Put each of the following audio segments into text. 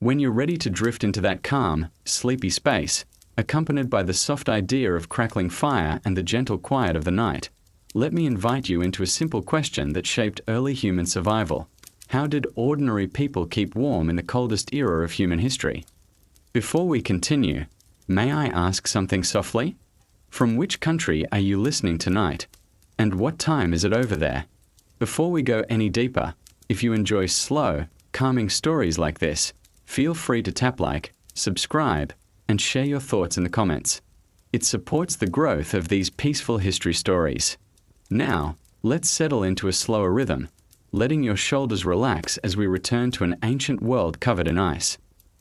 When you're ready to drift into that calm, sleepy space, accompanied by the soft idea of crackling fire and the gentle quiet of the night, let me invite you into a simple question that shaped early human survival. How did ordinary people keep warm in the coldest era of human history? Before we continue, may I ask something softly? From which country are you listening tonight? And what time is it over there? Before we go any deeper, if you enjoy slow, calming stories like this, feel free to tap like, subscribe, and share your thoughts in the comments. It supports the growth of these peaceful history stories. Now, let's settle into a slower rhythm, letting your shoulders relax as we return to an ancient world covered in ice.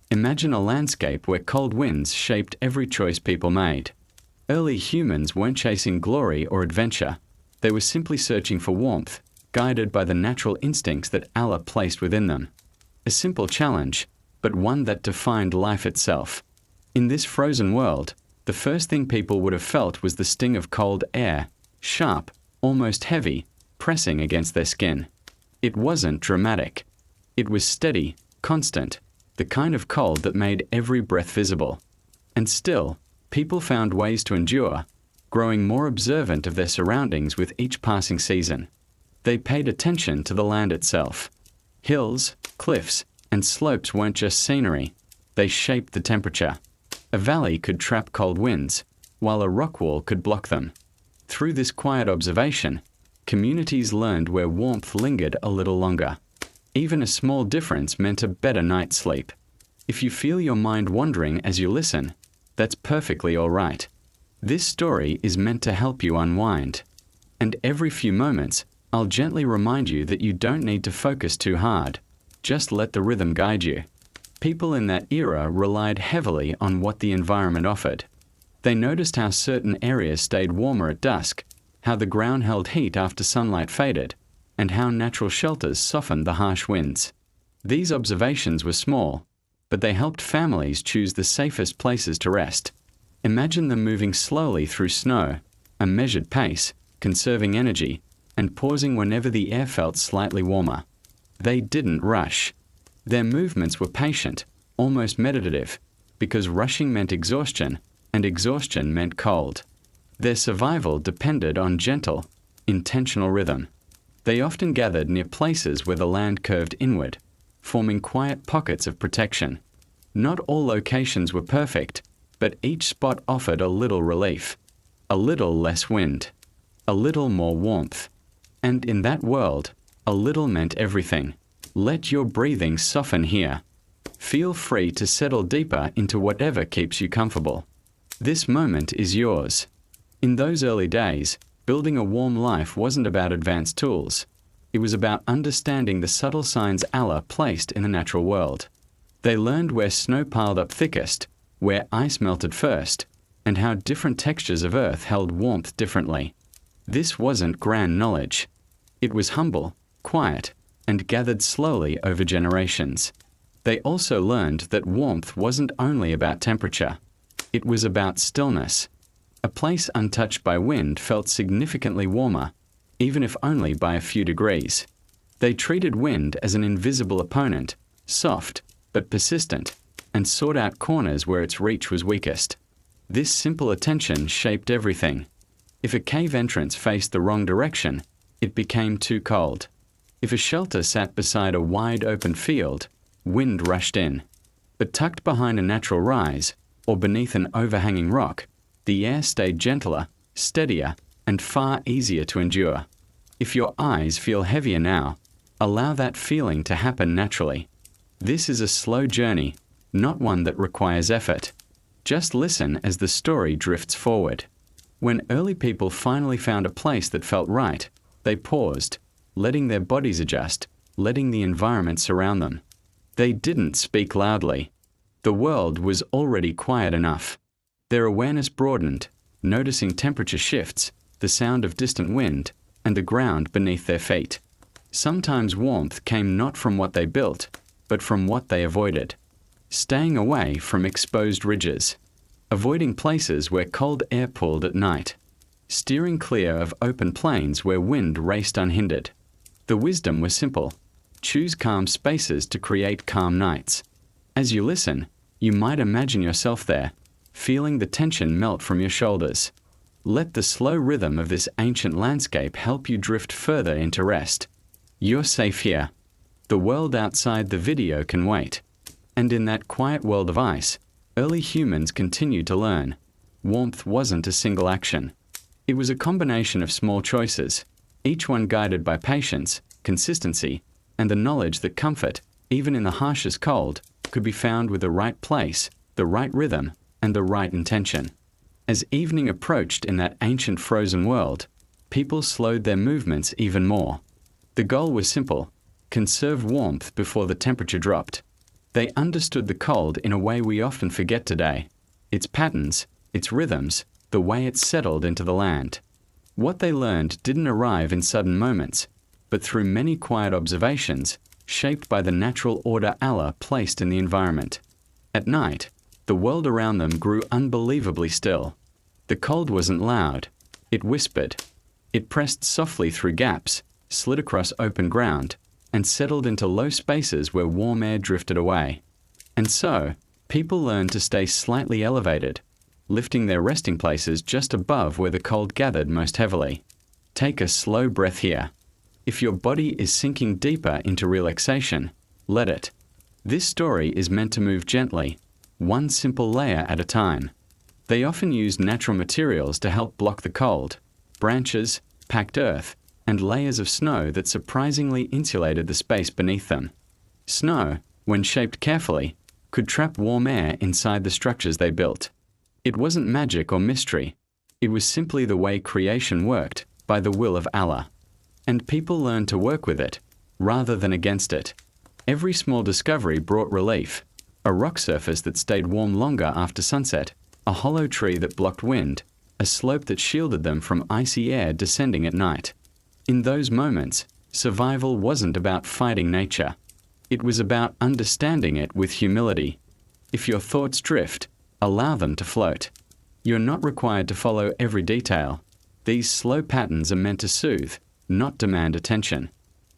Imagine a landscape where cold winds shaped every choice people made. Early humans weren't chasing glory or adventure. They were simply searching for warmth, guided by the natural instincts that Allah placed within them. A simple challenge, but one that defined life itself. In this frozen world, the first thing people would have felt was the sting of cold air, sharp, almost heavy, pressing against their skin. It wasn't dramatic. It was steady, constant, the kind of cold that made every breath visible. And still, people found ways to endure, growing more observant of their surroundings with each passing season. They paid attention to the land itself. Hills, cliffs, and slopes weren't just scenery. They shaped the temperature. A valley could trap cold winds, while a rock wall could block them. Through this quiet observation, communities learned where warmth lingered a little longer. Even a small difference meant a better night's sleep. If you feel your mind wandering as you listen, that's perfectly all right. This story is meant to help you unwind. And every few moments, I'll gently remind you that you don't need to focus too hard. Just let the rhythm guide you. People in that era relied heavily on what the environment offered. They noticed how certain areas stayed warmer at dusk, how the ground held heat after sunlight faded, and how natural shelters softened the harsh winds. These observations were small, but they helped families choose the safest places to rest. Imagine them moving slowly through snow, a measured pace, conserving energy, and pausing whenever the air felt slightly warmer. They didn't rush. Their movements were patient, almost meditative, because rushing meant exhaustion, and exhaustion meant cold. Their survival depended on gentle, intentional rhythm. They often gathered near places where the land curved inward, forming quiet pockets of protection. Not all locations were perfect, but each spot offered a little relief, a little less wind, a little more warmth. And in that world, a little meant everything. Let your breathing soften here. Feel free to settle deeper into whatever keeps you comfortable. This moment is yours. In those early days, building a warm life wasn't about advanced tools. It was about understanding the subtle signs Allah placed in the natural world. They learned where snow piled up thickest, where ice melted first, and how different textures of earth held warmth differently. This wasn't grand knowledge. It was humble, quiet, and gathered slowly over generations. They also learned that warmth wasn't only about temperature. It was about stillness. A place untouched by wind felt significantly warmer, even if only by a few degrees. They treated wind as an invisible opponent, soft but persistent, and sought out corners where its reach was weakest. This simple attention shaped everything. If a cave entrance faced the wrong direction, it became too cold. If a shelter sat beside a wide open field, wind rushed in. But tucked behind a natural rise, or beneath an overhanging rock, the air stayed gentler, steadier, and far easier to endure. If your eyes feel heavier now, allow that feeling to happen naturally. This is a slow journey, not one that requires effort. Just listen as the story drifts forward. When early people finally found a place that felt right, they paused, letting their bodies adjust, letting the environment surround them. They didn't speak loudly. The world was already quiet enough. Their awareness broadened, noticing temperature shifts, the sound of distant wind, and the ground beneath their feet. Sometimes warmth came not from what they built, but from what they avoided. Staying away from exposed ridges, avoiding places where cold air pooled at night, steering clear of open plains where wind raced unhindered. The wisdom was simple. Choose calm spaces to create calm nights. As you listen, you might imagine yourself there, feeling the tension melt from your shoulders. Let the slow rhythm of this ancient landscape help you drift further into rest. You're safe here. The world outside the video can wait. And in that quiet world of ice, early humans continued to learn. Warmth wasn't a single action. It was a combination of small choices, each one guided by patience, consistency, and the knowledge that comfort, even in the harshest cold, could be found with the right place, the right rhythm, and the right intention. As evening approached in that ancient frozen world, people slowed their movements even more. The goal was simple: conserve warmth before the temperature dropped. They understood the cold in a way we often forget today: its patterns, its rhythms, the way it settled into the land. What they learned didn't arrive in sudden moments, but through many quiet observations, shaped by the natural order Allah placed in the environment. At night, the world around them grew unbelievably still. The cold wasn't loud. It whispered. It pressed softly through gaps, slid across open ground, and settled into low spaces where warm air drifted away. And so, people learned to stay slightly elevated, lifting their resting places just above where the cold gathered most heavily. Take a slow breath here. If your body is sinking deeper into relaxation, let it. This story is meant to move gently, one simple layer at a time. They often used natural materials to help block the cold: branches, packed earth, and layers of snow that surprisingly insulated the space beneath them. Snow, when shaped carefully, could trap warm air inside the structures they built. It wasn't magic or mystery. It was simply the way creation worked, by the will of Allah. And people learned to work with it, rather than against it. Every small discovery brought relief: a rock surface that stayed warm longer after sunset, a hollow tree that blocked wind, a slope that shielded them from icy air descending at night. In those moments, survival wasn't about fighting nature. It was about understanding it with humility. If your thoughts drift, allow them to float. You're not required to follow every detail. These slow patterns are meant to soothe, not demand attention.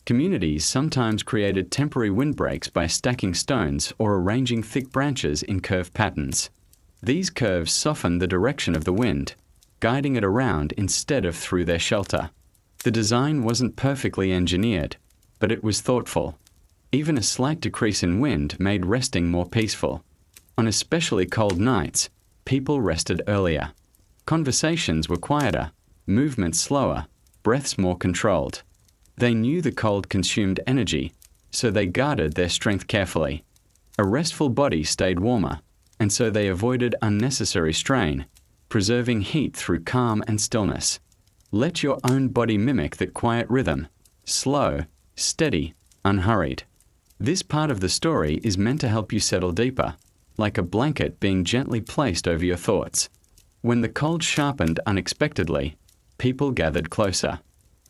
Communities sometimes created temporary windbreaks by stacking stones or arranging thick branches in curved patterns. These curves softened the direction of the wind, guiding it around instead of through their shelter. The design wasn't perfectly engineered, but it was thoughtful. Even a slight decrease in wind made resting more peaceful. On especially cold nights, people rested earlier. Conversations were quieter, movements slower, breaths more controlled. They knew the cold consumed energy, so they guarded their strength carefully. A restful body stayed warmer, and so they avoided unnecessary strain, preserving heat through calm and stillness. Let your own body mimic that quiet rhythm: slow, steady, unhurried. This part of the story is meant to help you settle deeper, like a blanket being gently placed over your thoughts. When the cold sharpened unexpectedly, people gathered closer.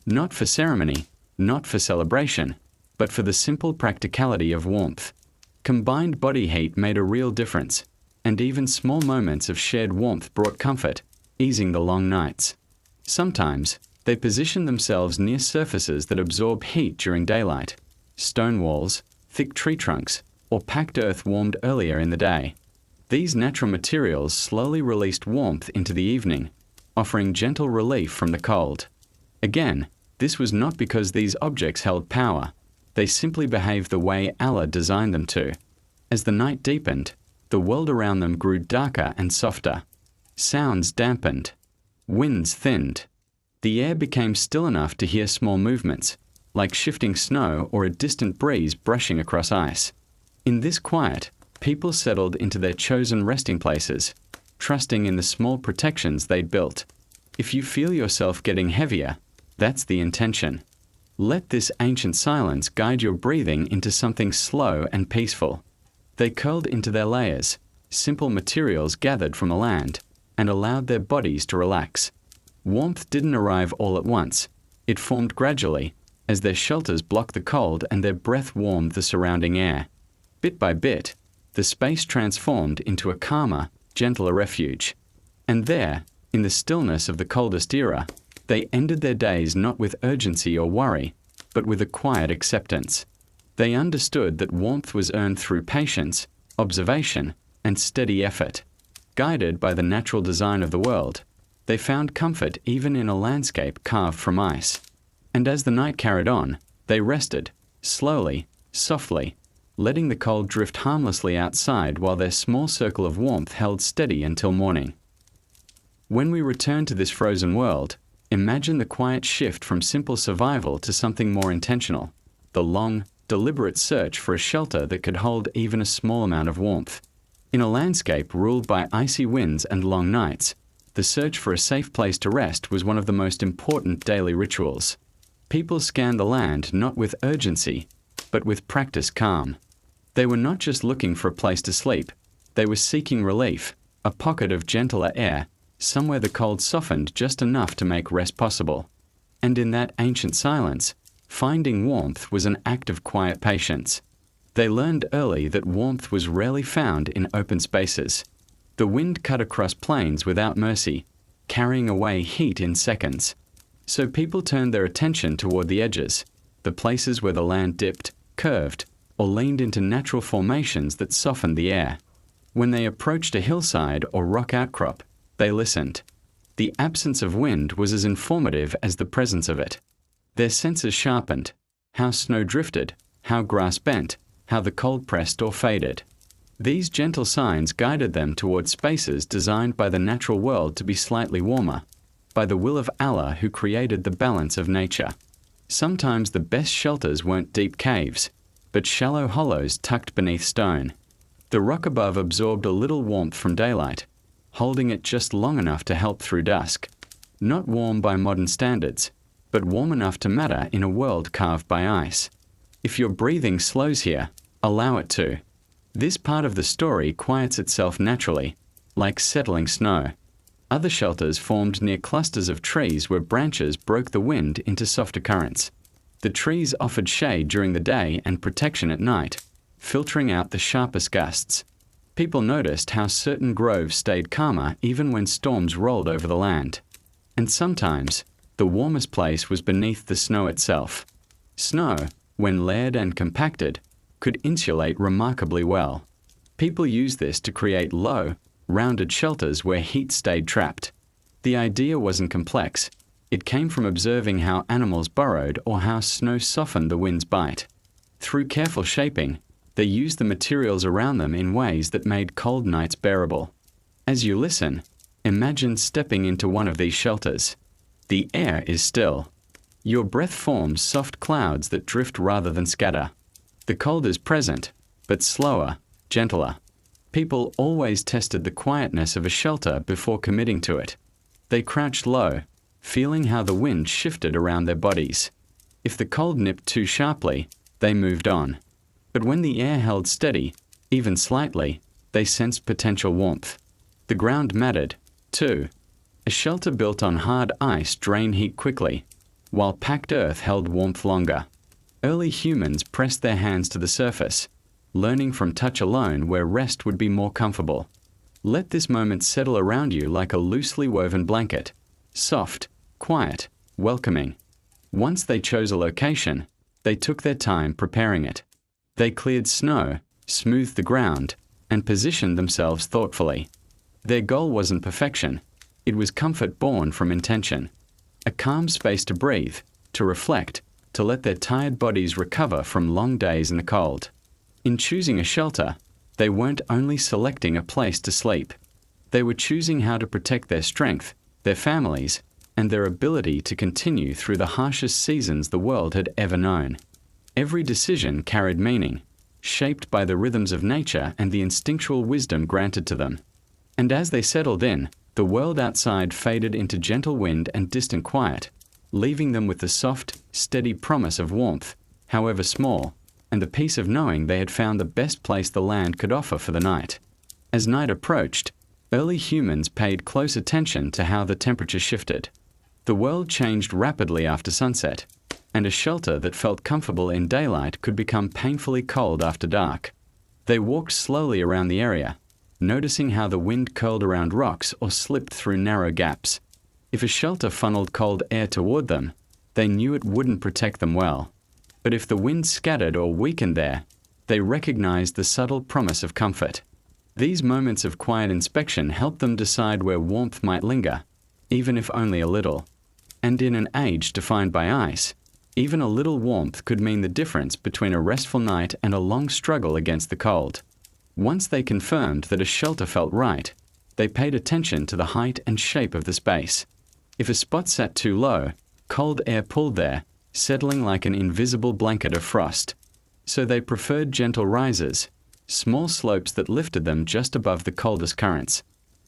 Not for ceremony, not for celebration, but for the simple practicality of warmth. Combined body heat made a real difference, and even small moments of shared warmth brought comfort, easing the long nights. Sometimes, they positioned themselves near surfaces that absorb heat during daylight: stone walls, thick tree trunks, or packed earth warmed earlier in the day. These natural materials slowly released warmth into the evening, offering gentle relief from the cold. Again, this was not because these objects held power. They simply behaved the way Allah designed them to. As the night deepened, the world around them grew darker and softer. Sounds dampened. Winds thinned. The air became still enough to hear small movements, like shifting snow or a distant breeze brushing across ice. In this quiet, people settled into their chosen resting places, trusting in the small protections they'd built. If you feel yourself getting heavier, that's the intention. Let this ancient silence guide your breathing into something slow and peaceful. They curled into their layers, simple materials gathered from the land, and allowed their bodies to relax. Warmth didn't arrive all at once. It formed gradually, as their shelters blocked the cold and their breath warmed the surrounding air. Bit by bit, the space transformed into a calmer, gentler refuge. And there, in the stillness of the coldest era, they ended their days not with urgency or worry, but with a quiet acceptance. They understood that warmth was earned through patience, observation, and steady effort. Guided by the natural design of the world, they found comfort even in a landscape carved from ice. And as the night carried on, they rested, slowly, softly, letting the cold drift harmlessly outside while their small circle of warmth held steady until morning. When we return to this frozen world, imagine the quiet shift from simple survival to something more intentional, the long, deliberate search for a shelter that could hold even a small amount of warmth. In a landscape ruled by icy winds and long nights, the search for a safe place to rest was one of the most important daily rituals. People scanned the land not with urgency, but with practiced calm. They were not just looking for a place to sleep, they were seeking relief, a pocket of gentler air, somewhere the cold softened just enough to make rest possible. And in that ancient silence, finding warmth was an act of quiet patience. They learned early that warmth was rarely found in open spaces. The wind cut across plains without mercy, carrying away heat in seconds. So people turned their attention toward the edges, the places where the land dipped, curved, or leaned into natural formations that softened the air. When they approached a hillside or rock outcrop, they listened. The absence of wind was as informative as the presence of it. Their senses sharpened, how snow drifted, how grass bent, how the cold pressed or faded. These gentle signs guided them toward spaces designed by the natural world to be slightly warmer, by the will of Allah who created the balance of nature. Sometimes the best shelters weren't deep caves, but shallow hollows tucked beneath stone. The rock above absorbed a little warmth from daylight, holding it just long enough to help through dusk. Not warm by modern standards, but warm enough to matter in a world carved by ice. If your breathing slows here, allow it to. This part of the story quiets itself naturally, like settling snow. Other shelters formed near clusters of trees where branches broke the wind into softer currents. The trees offered shade during the day and protection at night, filtering out the sharpest gusts. People noticed how certain groves stayed calmer even when storms rolled over the land. And sometimes, the warmest place was beneath the snow itself. Snow, when layered and compacted, could insulate remarkably well. People used this to create low, rounded shelters where heat stayed trapped. The idea wasn't complex. It came from observing how animals burrowed or how snow softened the wind's bite. Through careful shaping, they used the materials around them in ways that made cold nights bearable. As you listen, imagine stepping into one of these shelters. The air is still. Your breath forms soft clouds that drift rather than scatter. The cold is present, but slower, gentler. People always tested the quietness of a shelter before committing to it. They crouched low, feeling how the wind shifted around their bodies. If the cold nipped too sharply, they moved on. But when the air held steady, even slightly, they sensed potential warmth. The ground mattered, too. A shelter built on hard ice drained heat quickly, while packed earth held warmth longer. Early humans pressed their hands to the surface, learning from touch alone where rest would be more comfortable. Let this moment settle around you like a loosely woven blanket, soft, quiet, welcoming. Once they chose a location, they took their time preparing it. They cleared snow, smoothed the ground, and positioned themselves thoughtfully. Their goal wasn't perfection. It was comfort born from intention. A calm space to breathe, to reflect, to let their tired bodies recover from long days in the cold. In choosing a shelter, they weren't only selecting a place to sleep. They were choosing how to protect their strength, their families, and their ability to continue through the harshest seasons the world had ever known. Every decision carried meaning, shaped by the rhythms of nature and the instinctual wisdom granted to them. And as they settled in, the world outside faded into gentle wind and distant quiet, leaving them with the soft, steady promise of warmth, however small, and the peace of knowing they had found the best place the land could offer for the night. As night approached, early humans paid close attention to how the temperature shifted. The world changed rapidly after sunset, and a shelter that felt comfortable in daylight could become painfully cold after dark. They walked slowly around the area, noticing how the wind curled around rocks or slipped through narrow gaps. If a shelter funneled cold air toward them, they knew it wouldn't protect them well. But if the wind scattered or weakened there, They recognized the subtle promise of comfort. These moments of quiet inspection helped them decide where warmth might linger, even if only a little. And in an age defined by ice, even a little warmth could mean the difference between a restful night and a long struggle against the cold. Once they confirmed that a shelter felt right, they paid attention to the height and shape of the space. If a spot sat too low, cold air pulled there, settling like an invisible blanket of frost. So they preferred gentle rises, small slopes that lifted them just above the coldest currents.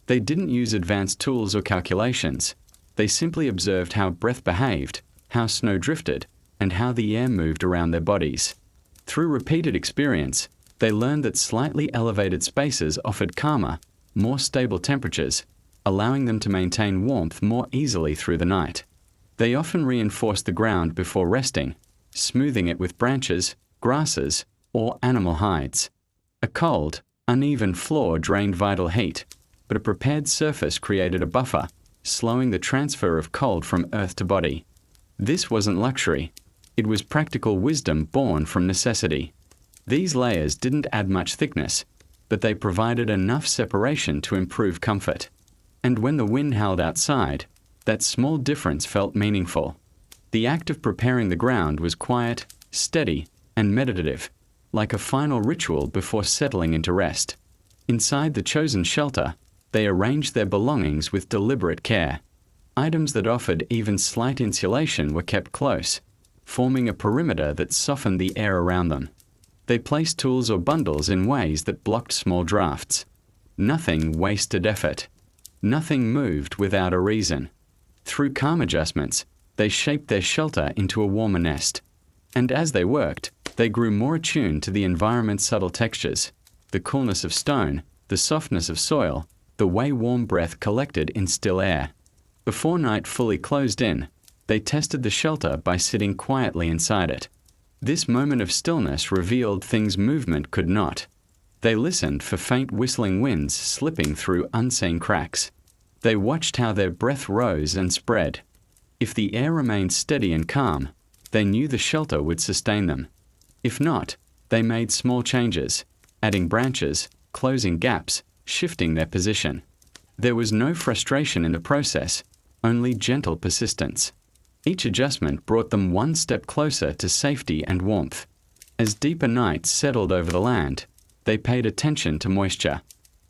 They didn't use advanced tools or calculations. They simply observed how breath behaved, how snow drifted, and how the air moved around their bodies. Through repeated experience, they learned that slightly elevated spaces offered calmer, more stable temperatures, allowing them to maintain warmth more easily through the night. They often reinforced the ground before resting, smoothing it with branches, grasses, or animal hides. A cold, uneven floor drained vital heat, but a prepared surface created a buffer, slowing the transfer of cold from earth to body. This wasn't luxury. It was practical wisdom born from necessity. These layers didn't add much thickness, but they provided enough separation to improve comfort. And when the wind howled outside, that small difference felt meaningful. The act of preparing the ground was quiet, steady, and meditative, like a final ritual before settling into rest. Inside the chosen shelter, they arranged their belongings with deliberate care. Items that offered even slight insulation were kept close, forming a perimeter that softened the air around them. They placed tools or bundles in ways that blocked small drafts. Nothing wasted effort. Nothing moved without a reason. Through calm adjustments, they shaped their shelter into a warmer nest. And as they worked, they grew more attuned to the environment's subtle textures, the coolness of stone, the softness of soil, the way warm breath collected in still air. Before night fully closed in, they tested the shelter by sitting quietly inside it. This moment of stillness revealed things movement could not. They listened for faint whistling winds slipping through unseen cracks. They watched how their breath rose and spread. If the air remained steady and calm, they knew the shelter would sustain them. If not, they made small changes, adding branches, closing gaps, shifting their position. There was no frustration in the process, only gentle persistence. Each adjustment brought them one step closer to safety and warmth. As deeper nights settled over the land, they paid attention to moisture.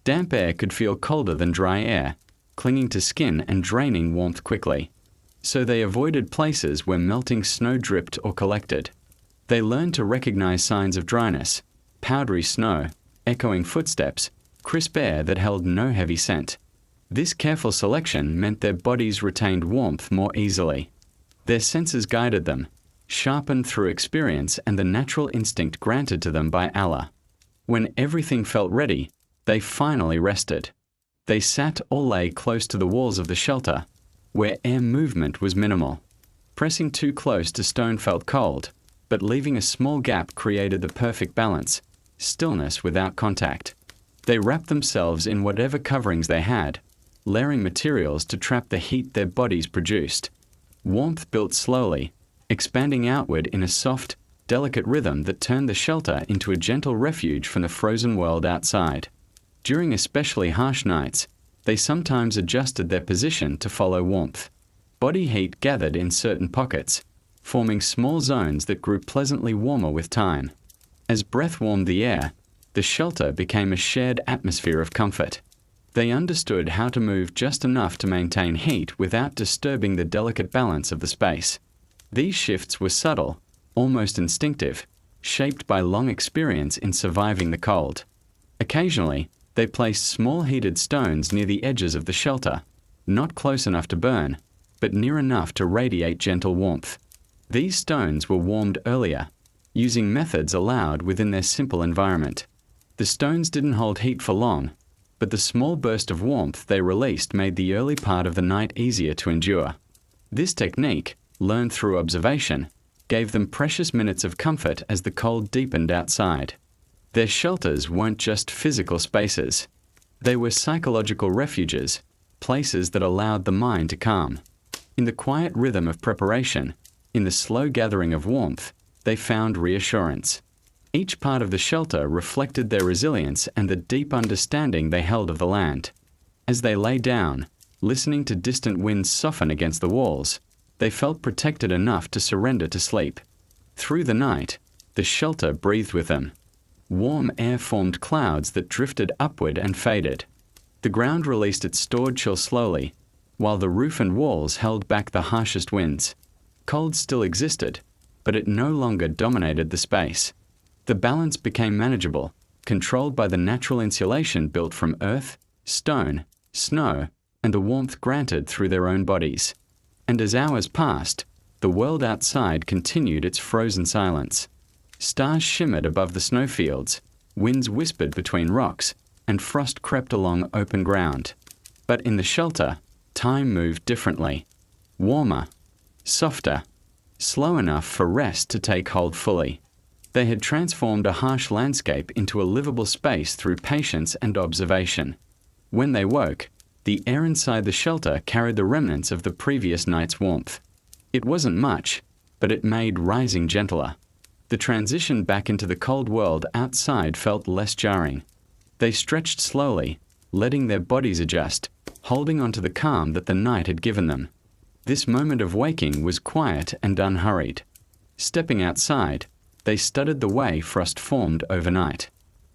Damp air could feel colder than dry air, clinging to skin and draining warmth quickly. So they avoided places where melting snow dripped or collected. They learned to recognize signs of dryness, powdery snow, echoing footsteps, crisp air that held no heavy scent. This careful selection meant their bodies retained warmth more easily. Their senses guided them, sharpened through experience and the natural instinct granted to them by Allah. When everything felt ready, they finally rested. They sat or lay close to the walls of the shelter, where air movement was minimal. Pressing too close to stone felt cold, but leaving a small gap created the perfect balance, stillness without contact. They wrapped themselves in whatever coverings they had, layering materials to trap the heat their bodies produced. Warmth built slowly, expanding outward in a soft, delicate rhythm that turned the shelter into a gentle refuge from the frozen world outside. During especially harsh nights, they sometimes adjusted their position to follow warmth. Body heat gathered in certain pockets, forming small zones that grew pleasantly warmer with time. As breath warmed the air, the shelter became a shared atmosphere of comfort. They understood how to move just enough to maintain heat without disturbing the delicate balance of the space. These shifts were subtle, almost instinctive, shaped by long experience in surviving the cold. Occasionally, they placed small heated stones near the edges of the shelter, not close enough to burn, but near enough to radiate gentle warmth. These stones were warmed earlier, using methods allowed within their simple environment. The stones didn't hold heat for long, but the small burst of warmth they released made the early part of the night easier to endure. This technique, learned through observation, gave them precious minutes of comfort as the cold deepened outside. Their shelters weren't just physical spaces. They were psychological refuges, places that allowed the mind to calm. In the quiet rhythm of preparation, in the slow gathering of warmth, they found reassurance. Each part of the shelter reflected their resilience and the deep understanding they held of the land. As they lay down, listening to distant winds soften against the walls, they felt protected enough to surrender to sleep. Through the night, the shelter breathed with them. Warm air formed clouds that drifted upward and faded. The ground released its stored chill slowly, while the roof and walls held back the harshest winds. Cold still existed, but it no longer dominated the space. The balance became manageable, controlled by the natural insulation built from earth, stone, snow, and the warmth granted through their own bodies. And as hours passed, the world outside continued its frozen silence. Stars shimmered above the snowfields, winds whispered between rocks, and frost crept along open ground. But in the shelter, time moved differently. Warmer, softer, slow enough for rest to take hold fully. They had transformed a harsh landscape into a livable space through patience and observation. When they woke, the air inside the shelter carried the remnants of the previous night's warmth. It wasn't much, but it made rising gentler. The transition back into the cold world outside felt less jarring. They stretched slowly, letting their bodies adjust, holding onto the calm that the night had given them. This moment of waking was quiet and unhurried. Stepping outside, they studied the way frost formed overnight.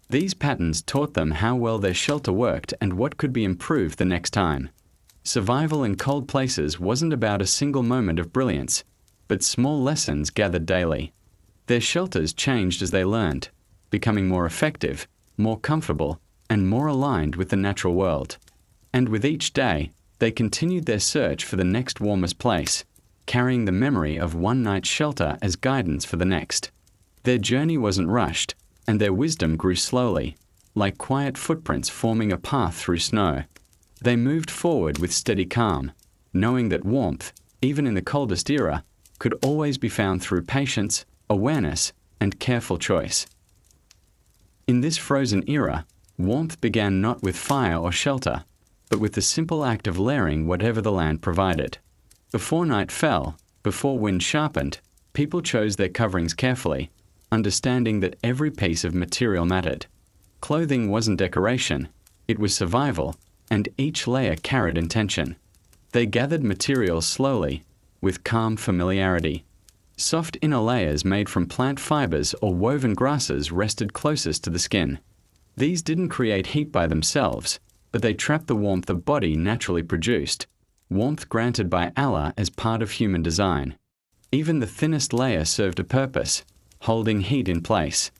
These patterns taught them how well their shelter worked and what could be improved the next time. Survival in cold places wasn't about a single moment of brilliance, but small lessons gathered daily. Their shelters changed as they learned, becoming more effective, more comfortable, and more aligned with the natural world. And with each day, they continued their search for the next warmest place, carrying the memory of one night's shelter as guidance for the next. Their journey wasn't rushed, and their wisdom grew slowly, like quiet footprints forming a path through snow. They moved forward with steady calm, knowing that warmth, even in the coldest era, could always be found through patience, awareness, and careful choice. In this frozen era, warmth began not with fire or shelter, but with the simple act of layering whatever the land provided. Before night fell, before wind sharpened, people chose their coverings carefully, understanding that every piece of material mattered. Clothing wasn't decoration, it was survival, and each layer carried intention. They gathered materials slowly, with calm familiarity. Soft inner layers made from plant fibers or woven grasses rested closest to the skin. These didn't create heat by themselves, but they trapped the warmth the body naturally produced, warmth granted by Allah as part of human design. Even the thinnest layer served a purpose, holding heat in place.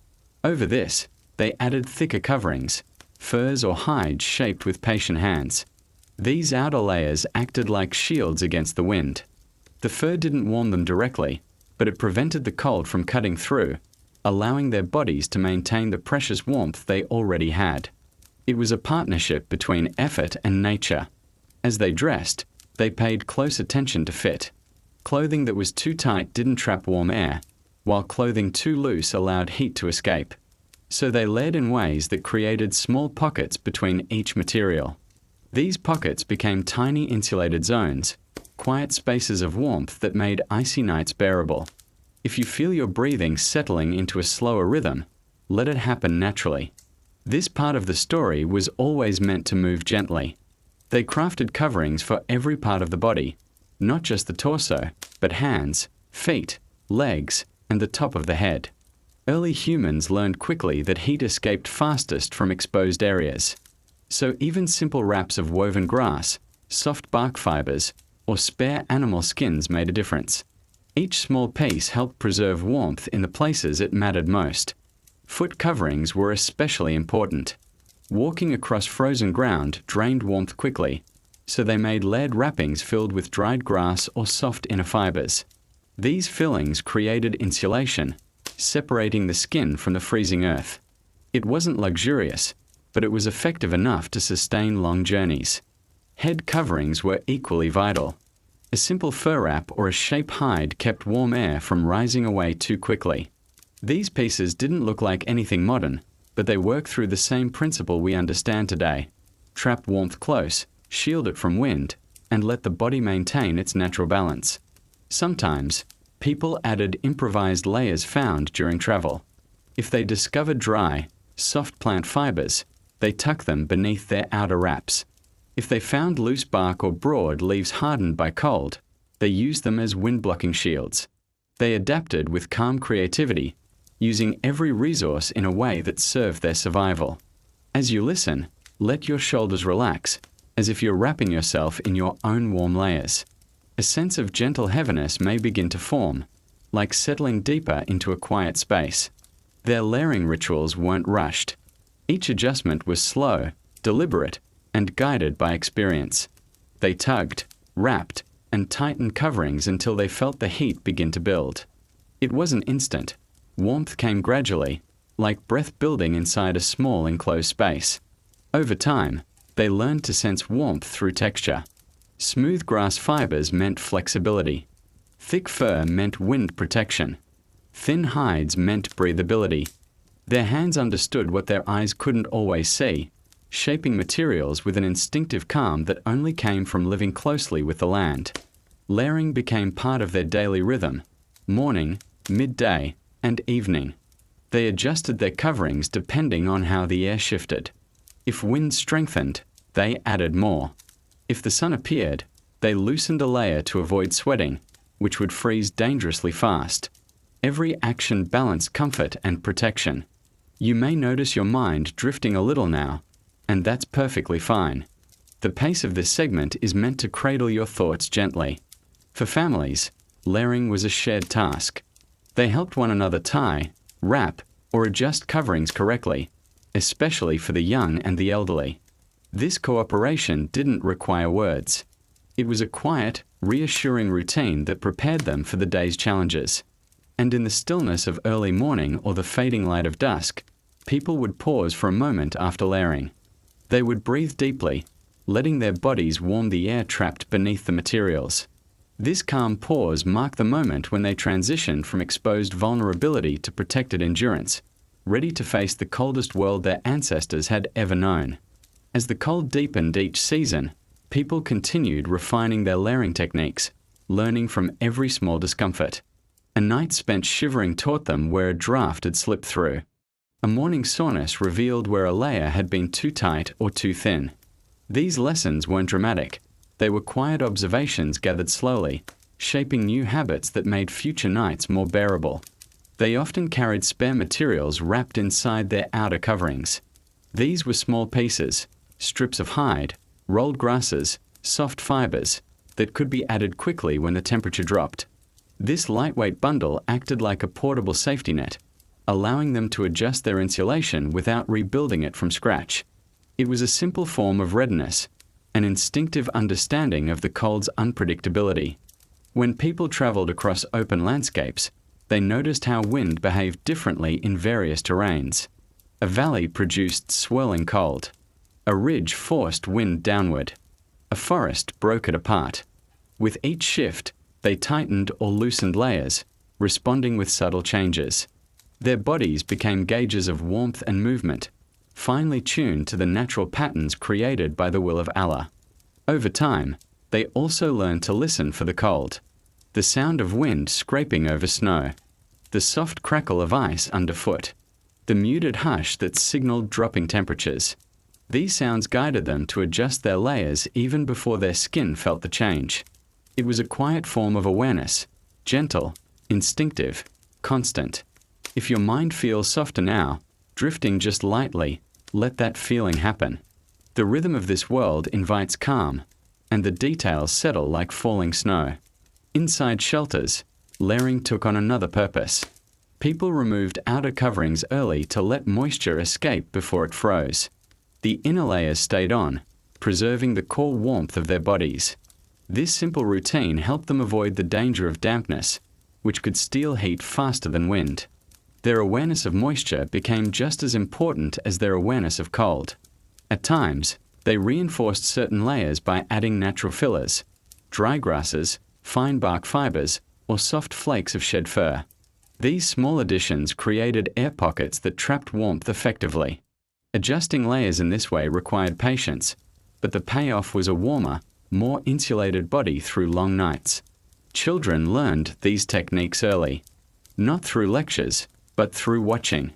Over this, they added thicker coverings, furs or hides shaped with patient hands. These outer layers acted like shields against the wind. The fur didn't warm them directly, but it prevented the cold from cutting through, allowing their bodies to maintain the precious warmth they already had. It was a partnership between effort and nature. As they dressed, they paid close attention to fit. Clothing that was too tight didn't trap warm air, while clothing too loose allowed heat to escape. So they layered in ways that created small pockets between each material. These pockets became tiny insulated zones, quiet spaces of warmth that made icy nights bearable. If you feel your breathing settling into a slower rhythm, let it happen naturally. This part of the story was always meant to move gently. They crafted coverings for every part of the body, not just the torso, but hands, feet, legs, and the top of the head. Early humans learned quickly that heat escaped fastest from exposed areas. So even simple wraps of woven grass, soft bark fibers, or spare animal skins made a difference. Each small piece helped preserve warmth in the places it mattered most. Foot coverings were especially important. Walking across frozen ground drained warmth quickly, so they made layered wrappings filled with dried grass or soft inner fibers. These fillings created insulation, separating the skin from the freezing earth. It wasn't luxurious, but it was effective enough to sustain long journeys. Head coverings were equally vital. A simple fur wrap or a shape hide kept warm air from rising away too quickly. These pieces didn't look like anything modern, but they worked through the same principle we understand today. Trap warmth close, shield it from wind, and let the body maintain its natural balance. Sometimes, people added improvised layers found during travel. If they discover dry, soft plant fibers, they tuck them beneath their outer wraps. If they found loose bark or broad leaves hardened by cold, they used them as wind-blocking shields. They adapted with calm creativity, using every resource in a way that served their survival. As you listen, let your shoulders relax, as if you're wrapping yourself in your own warm layers. A sense of gentle heaviness may begin to form, like settling deeper into a quiet space. Their layering rituals weren't rushed. Each adjustment was slow, deliberate, and guided by experience. They tugged, wrapped, and tightened coverings until they felt the heat begin to build. It wasn't instant. Warmth came gradually, like breath building inside a small enclosed space. Over time, they learned to sense warmth through texture. Smooth grass fibers meant flexibility. Thick fur meant wind protection. Thin hides meant breathability. Their hands understood what their eyes couldn't always see, shaping materials with an instinctive calm that only came from living closely with the land. Layering became part of their daily rhythm, morning, midday, and evening. They adjusted their coverings depending on how the air shifted. If wind strengthened, they added more. If the sun appeared, they loosened a layer to avoid sweating, which would freeze dangerously fast. Every action balanced comfort and protection. You may notice your mind drifting a little now, and that's perfectly fine. The pace of this segment is meant to cradle your thoughts gently. For families, layering was a shared task. They helped one another tie, wrap, or adjust coverings correctly, especially for the young and the elderly. This cooperation didn't require words. It was a quiet, reassuring routine that prepared them for the day's challenges. And in the stillness of early morning or the fading light of dusk, people would pause for a moment after layering. They would breathe deeply, letting their bodies warm the air trapped beneath the materials. This calm pause marked the moment when they transitioned from exposed vulnerability to protected endurance, ready to face the coldest world their ancestors had ever known. As the cold deepened each season, people continued refining their layering techniques, learning from every small discomfort. A night spent shivering taught them where a draft had slipped through. A morning soreness revealed where a layer had been too tight or too thin. These lessons weren't dramatic. They were quiet observations gathered slowly, shaping new habits that made future nights more bearable. They often carried spare materials wrapped inside their outer coverings. These were small pieces, strips of hide, rolled grasses, soft fibers, that could be added quickly when the temperature dropped. This lightweight bundle acted like a portable safety net, allowing them to adjust their insulation without rebuilding it from scratch. It was a simple form of readiness, an instinctive understanding of the cold's unpredictability. When people traveled across open landscapes, they noticed how wind behaved differently in various terrains. A valley produced swirling cold. A ridge forced wind downward. A forest broke it apart. With each shift, they tightened or loosened layers, responding with subtle changes. Their bodies became gauges of warmth and movement, finely tuned to the natural patterns created by the will of Allah. Over time, they also learned to listen for the cold. The sound of wind scraping over snow. The soft crackle of ice underfoot. The muted hush that signaled dropping temperatures. These sounds guided them to adjust their layers even before their skin felt the change. It was a quiet form of awareness, gentle, instinctive, constant. If your mind feels softer now, drifting just lightly, let that feeling happen. The rhythm of this world invites calm, and the details settle like falling snow. Inside shelters, layering took on another purpose. People removed outer coverings early to let moisture escape before it froze. The inner layers stayed on, preserving the core warmth of their bodies. This simple routine helped them avoid the danger of dampness, which could steal heat faster than wind. Their awareness of moisture became just as important as their awareness of cold. At times, they reinforced certain layers by adding natural fillers, dry grasses, fine bark fibers, or soft flakes of shed fur. These small additions created air pockets that trapped warmth effectively. Adjusting layers in this way required patience, but the payoff was a warmer, more insulated body through long nights. Children learned these techniques early, not through lectures, but through watching.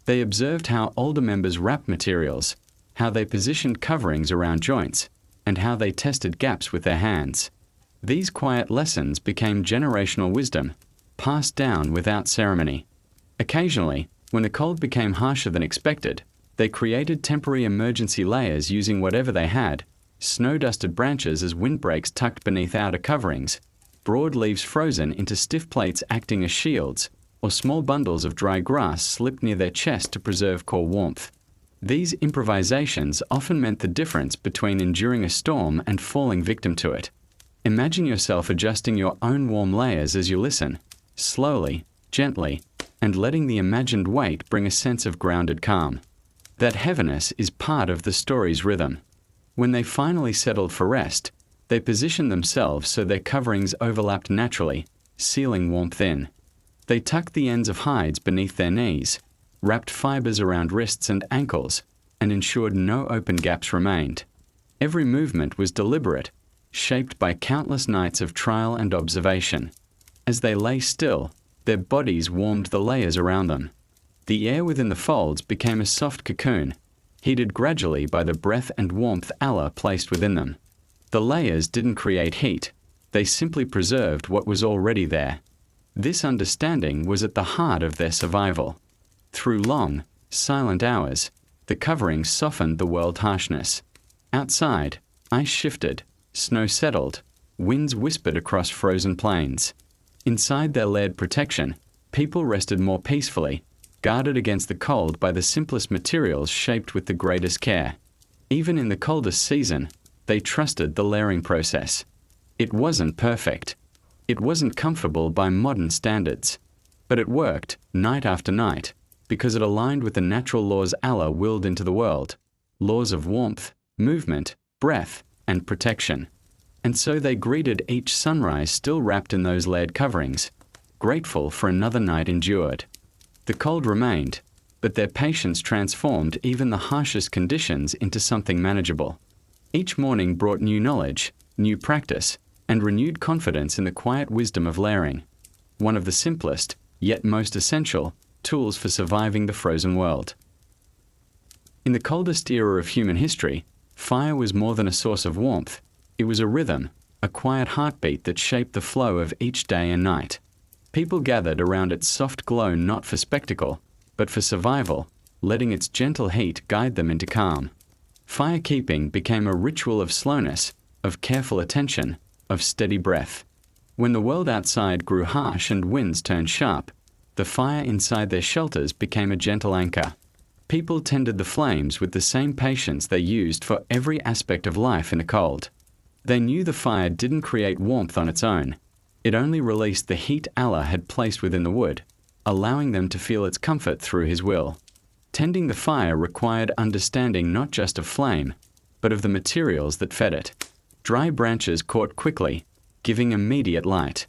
They observed how older members wrapped materials, how they positioned coverings around joints, and how they tested gaps with their hands. These quiet lessons became generational wisdom, passed down without ceremony. Occasionally, when the cold became harsher than expected, they created temporary emergency layers using whatever they had: snow-dusted branches as windbreaks tucked beneath outer coverings, broad leaves frozen into stiff plates acting as shields, or small bundles of dry grass slipped near their chest to preserve core warmth. These improvisations often meant the difference between enduring a storm and falling victim to it. Imagine yourself adjusting your own warm layers as you listen, slowly, gently, and letting the imagined weight bring a sense of grounded calm. That heaviness is part of the story's rhythm. When they finally settled for rest, they positioned themselves so their coverings overlapped naturally, sealing warmth in. They tucked the ends of hides beneath their knees, wrapped fibers around wrists and ankles, and ensured no open gaps remained. Every movement was deliberate, shaped by countless nights of trial and observation. As they lay still, their bodies warmed the layers around them. The air within the folds became a soft cocoon, heated gradually by the breath and warmth Allah placed within them. The layers didn't create heat, they simply preserved what was already there. This understanding was at the heart of their survival. Through long, silent hours, the covering softened the world harshness. Outside, ice shifted, snow settled, winds whispered across frozen plains. Inside their layered protection, people rested more peacefully, guarded against the cold by the simplest materials shaped with the greatest care. Even in the coldest season, they trusted the layering process. It wasn't perfect. It wasn't comfortable by modern standards. But it worked, night after night, because it aligned with the natural laws Allah willed into the world, laws of warmth, movement, breath, and protection. And so they greeted each sunrise still wrapped in those layered coverings, grateful for another night endured. The cold remained, but their patience transformed even the harshest conditions into something manageable. Each morning brought new knowledge, new practice, and renewed confidence in the quiet wisdom of layering, one of the simplest, yet most essential, tools for surviving the frozen world. In the coldest era of human history, fire was more than a source of warmth. It was a rhythm, a quiet heartbeat that shaped the flow of each day and night. People gathered around its soft glow not for spectacle, but for survival, letting its gentle heat guide them into calm. Firekeeping became a ritual of slowness, of careful attention, of steady breath. When the world outside grew harsh and winds turned sharp, the fire inside their shelters became a gentle anchor. People tended the flames with the same patience they used for every aspect of life in the cold. They knew the fire didn't create warmth on its own. It only released the heat Allah had placed within the wood, allowing them to feel its comfort through His will. Tending the fire required understanding not just of flame, but of the materials that fed it. Dry branches caught quickly, giving immediate light.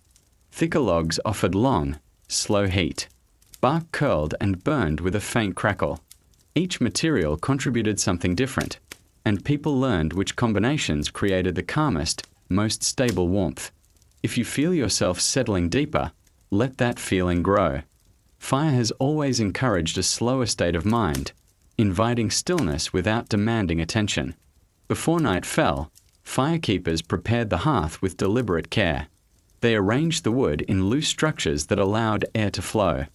Thicker logs offered long, slow heat. Bark curled and burned with a faint crackle. Each material contributed something different, and people learned which combinations created the calmest, most stable warmth. If you feel yourself settling deeper, let that feeling grow. Fire has always encouraged a slower state of mind, inviting stillness without demanding attention. Before night fell, firekeepers prepared the hearth with deliberate care. They arranged the wood in loose structures that allowed air to flow.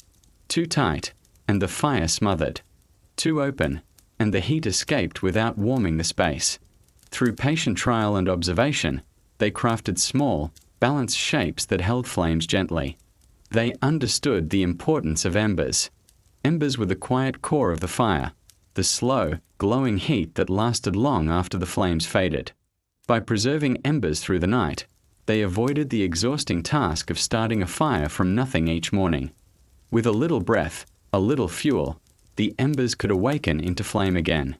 Too tight, and the fire smothered. Too open, and the heat escaped without warming the space. Through patient trial and observation, they crafted small, balanced shapes that held flames gently. They understood the importance of embers. Embers were the quiet core of the fire, the slow, glowing heat that lasted long after the flames faded. By preserving embers through the night, they avoided the exhausting task of starting a fire from nothing each morning. With a little breath, a little fuel, the embers could awaken into flame again.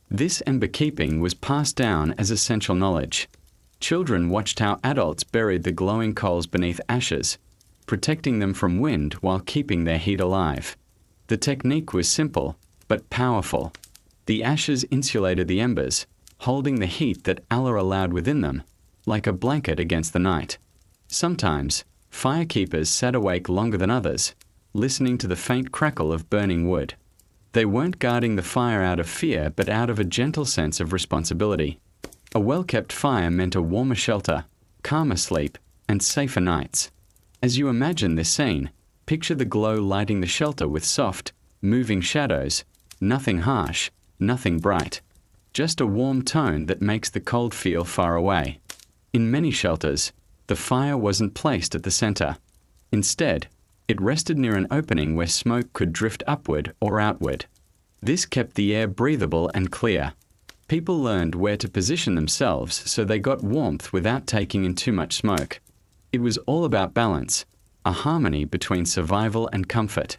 This ember keeping was passed down as essential knowledge. Children watched how adults buried the glowing coals beneath ashes, protecting them from wind while keeping their heat alive. The technique was simple, but powerful. The ashes insulated the embers, holding the heat that Allah allowed within them, like a blanket against the night. Sometimes, firekeepers sat awake longer than others, listening to the faint crackle of burning wood. They weren't guarding the fire out of fear, but out of a gentle sense of responsibility. A well-kept fire meant a warmer shelter, calmer sleep, and safer nights. As you imagine this scene, picture the glow lighting the shelter with soft, moving shadows, nothing harsh, nothing bright. Just a warm tone that makes the cold feel far away. In many shelters, the fire wasn't placed at the center. Instead, it rested near an opening where smoke could drift upward or outward. This kept the air breathable and clear. People learned where to position themselves so they got warmth without taking in too much smoke. It was all about balance, a harmony between survival and comfort.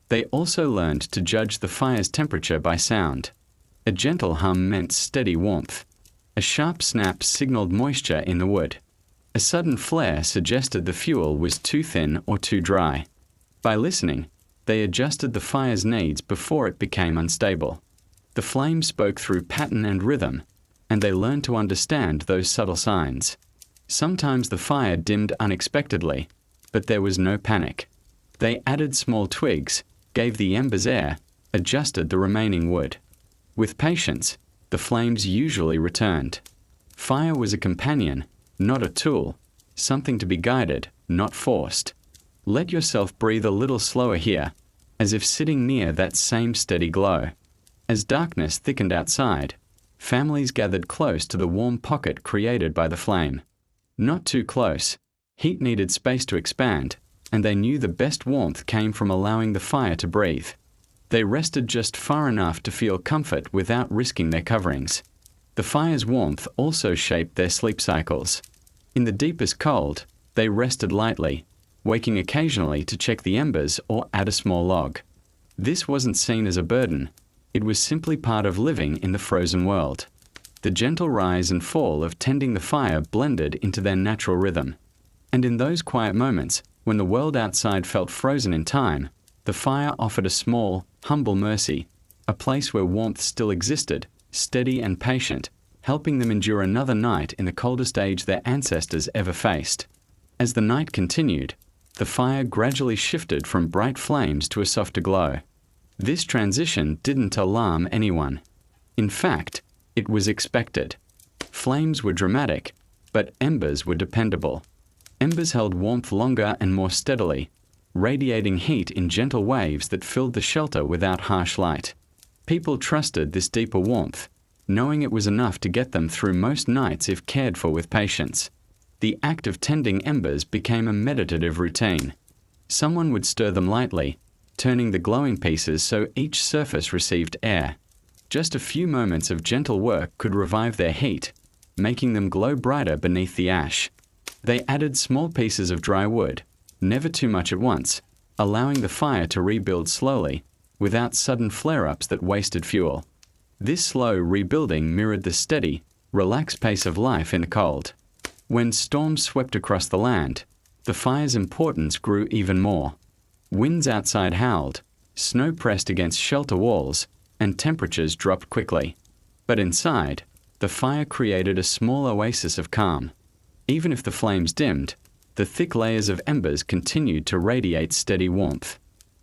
They also learned to judge the fire's temperature by sound. A gentle hum meant steady warmth. A sharp snap signaled moisture in the wood. A sudden flare suggested the fuel was too thin or too dry. By listening, they adjusted the fire's needs before it became unstable. The flame spoke through pattern and rhythm, and they learned to understand those subtle signs. Sometimes the fire dimmed unexpectedly, but there was no panic. They added small twigs, gave the embers air, adjusted the remaining wood. With patience, the flames usually returned. Fire was a companion, not a tool, something to be guided, not forced. Let yourself breathe a little slower here, as if sitting near that same steady glow. As darkness thickened outside, families gathered close to the warm pocket created by the flame. Not too close. Heat needed space to expand, and they knew the best warmth came from allowing the fire to breathe. They rested just far enough to feel comfort without risking their coverings. The fire's warmth also shaped their sleep cycles. In the deepest cold, they rested lightly, waking occasionally to check the embers or add a small log. This wasn't seen as a burden. It was simply part of living in the frozen world. The gentle rise and fall of tending the fire blended into their natural rhythm. And in those quiet moments, when the world outside felt frozen in time, the fire offered a small, humble mercy, a place where warmth still existed, steady and patient, helping them endure another night in the coldest age their ancestors ever faced. As the night continued, the fire gradually shifted from bright flames to a softer glow. This transition didn't alarm anyone. In fact, it was expected. Flames were dramatic, but embers were dependable. Embers held warmth longer and more steadily, radiating heat in gentle waves that filled the shelter without harsh light. People trusted this deeper warmth, knowing it was enough to get them through most nights if cared for with patience. The act of tending embers became a meditative routine. Someone would stir them lightly, turning the glowing pieces so each surface received air. Just a few moments of gentle work could revive their heat, making them glow brighter beneath the ash. They added small pieces of dry wood, never too much at once, allowing the fire to rebuild slowly, without sudden flare-ups that wasted fuel. This slow rebuilding mirrored the steady, relaxed pace of life in the cold. When storms swept across the land, the fire's importance grew even more. Winds outside howled, snow pressed against shelter walls, and temperatures dropped quickly. But inside, the fire created a small oasis of calm. Even if the flames dimmed, the thick layers of embers continued to radiate steady warmth.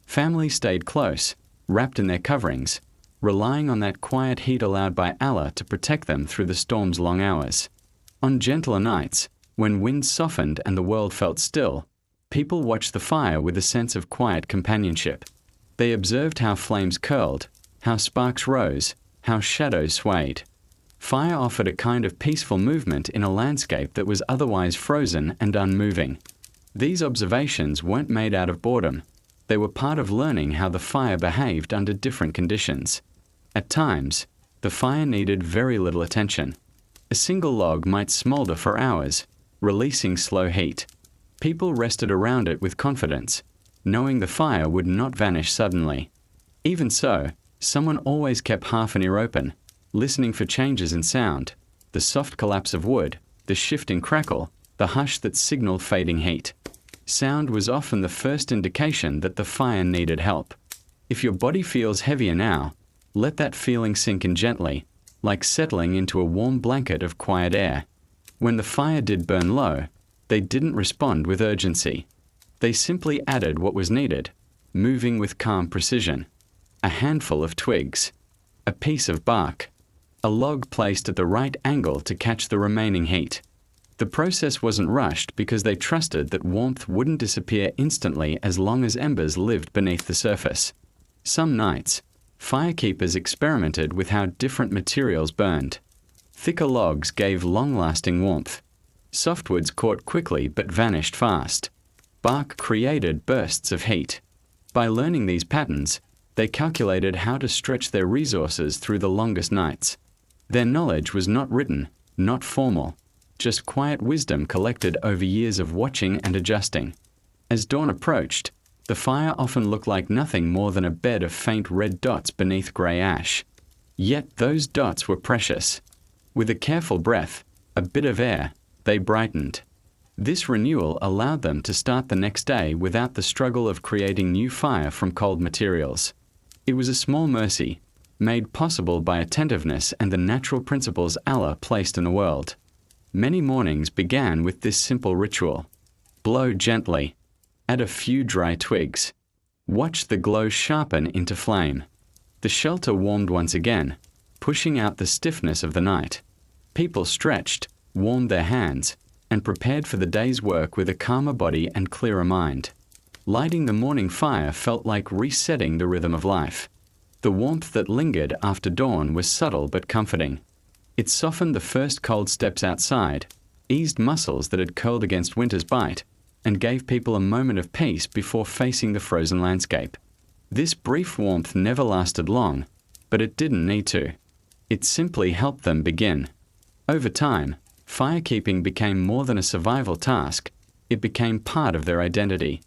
Families stayed close, wrapped in their coverings, relying on that quiet heat allowed by Allah to protect them through the storm's long hours. On gentler nights, when winds softened and the world felt still, people watched the fire with a sense of quiet companionship. They observed how flames curled, how sparks rose, how shadows swayed. Fire offered a kind of peaceful movement in a landscape that was otherwise frozen and unmoving. These observations weren't made out of boredom. They were part of learning how the fire behaved under different conditions. At times, the fire needed very little attention. A single log might smolder for hours, releasing slow heat. People rested around it with confidence, knowing the fire would not vanish suddenly. Even so, someone always kept half an ear open, listening for changes in sound, the soft collapse of wood, the shifting crackle, the hush that signaled fading heat. Sound was often the first indication that the fire needed help. If your body feels heavier now, let that feeling sink in gently, like settling into a warm blanket of quiet air. When the fire did burn low, they didn't respond with urgency. They simply added what was needed, moving with calm precision. a handful of twigs, a piece of bark, a log placed at the right angle to catch the remaining heat. The process wasn't rushed because they trusted that warmth wouldn't disappear instantly as long as embers lived beneath the surface. Some nights, firekeepers experimented with how different materials burned. Thicker logs gave long-lasting warmth. Softwoods caught quickly but vanished fast. Bark created bursts of heat. By learning these patterns, they calculated how to stretch their resources through the longest nights. Their knowledge was not written, not formal, just quiet wisdom collected over years of watching and adjusting. As dawn approached, the fire often looked like nothing more than a bed of faint red dots beneath grey ash. Yet those dots were precious. With a careful breath, a bit of air, they brightened. This renewal allowed them to start the next day without the struggle of creating new fire from cold materials. It was a small mercy, made possible by attentiveness and the natural principles Allah placed in the world. Many mornings began with this simple ritual. Blow gently. Add a few dry twigs. Watch the glow sharpen into flame. The shelter warmed once again, pushing out the stiffness of the night. People stretched, warmed their hands, and prepared for the day's work with a calmer body and clearer mind. Lighting the morning fire felt like resetting the rhythm of life. The warmth that lingered after dawn was subtle but comforting. It softened the first cold steps outside, eased muscles that had curled against winter's bite, and gave people a moment of peace before facing the frozen landscape. This brief warmth never lasted long, but it didn't need to. It simply helped them begin. Over time, firekeeping became more than a survival task. It became part of their identity.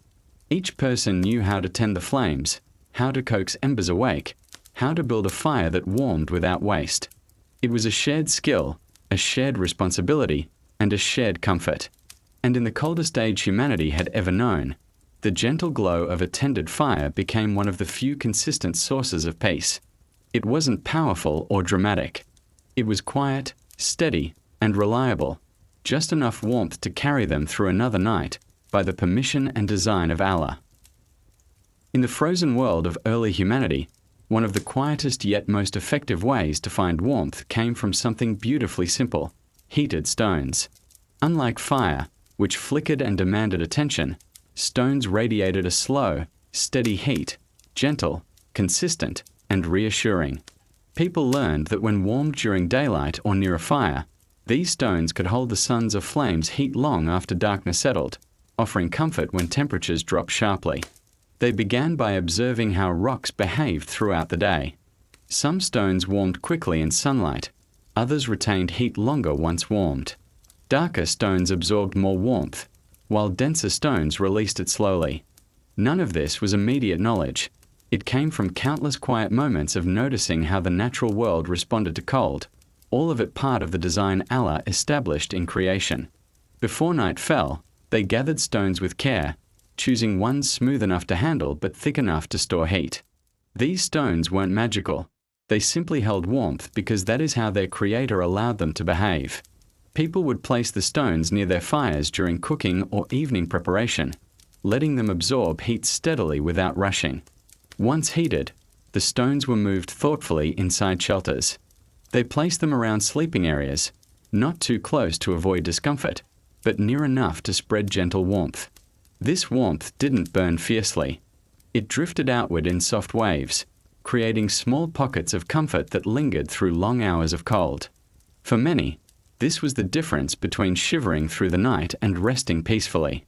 Each person knew how to tend the flames, how to coax embers awake, how to build a fire that warmed without waste. It was a shared skill, a shared responsibility, and a shared comfort. And in the coldest age humanity had ever known, the gentle glow of a tended fire became one of the few consistent sources of peace. It wasn't powerful or dramatic. It was quiet, steady, and reliable, just enough warmth to carry them through another night by the permission and design of Allah. In the frozen world of early humanity, one of the quietest yet most effective ways to find warmth came from something beautifully simple: heated stones. Unlike fire, which flickered and demanded attention, stones radiated a slow, steady heat, gentle, consistent, and reassuring. People learned that when warmed during daylight or near a fire, these stones could hold the suns of flames heat long after darkness settled, offering comfort when temperatures dropped sharply. They began by observing how rocks behaved throughout the day. Some stones warmed quickly in sunlight, others retained heat longer once warmed. Darker stones absorbed more warmth, while denser stones released it slowly. None of this was immediate knowledge. It came from countless quiet moments of noticing how the natural world responded to cold, all of it part of the design Allah established in creation. Before night fell, they gathered stones with care, choosing ones smooth enough to handle but thick enough to store heat. These stones weren't magical. They simply held warmth because that is how their creator allowed them to behave. People would place the stones near their fires during cooking or evening preparation, letting them absorb heat steadily without rushing. Once heated, the stones were moved thoughtfully inside shelters. They placed them around sleeping areas, not too close to avoid discomfort, but near enough to spread gentle warmth. This warmth didn't burn fiercely. It drifted outward in soft waves, creating small pockets of comfort that lingered through long hours of cold. For many, this was the difference between shivering through the night and resting peacefully.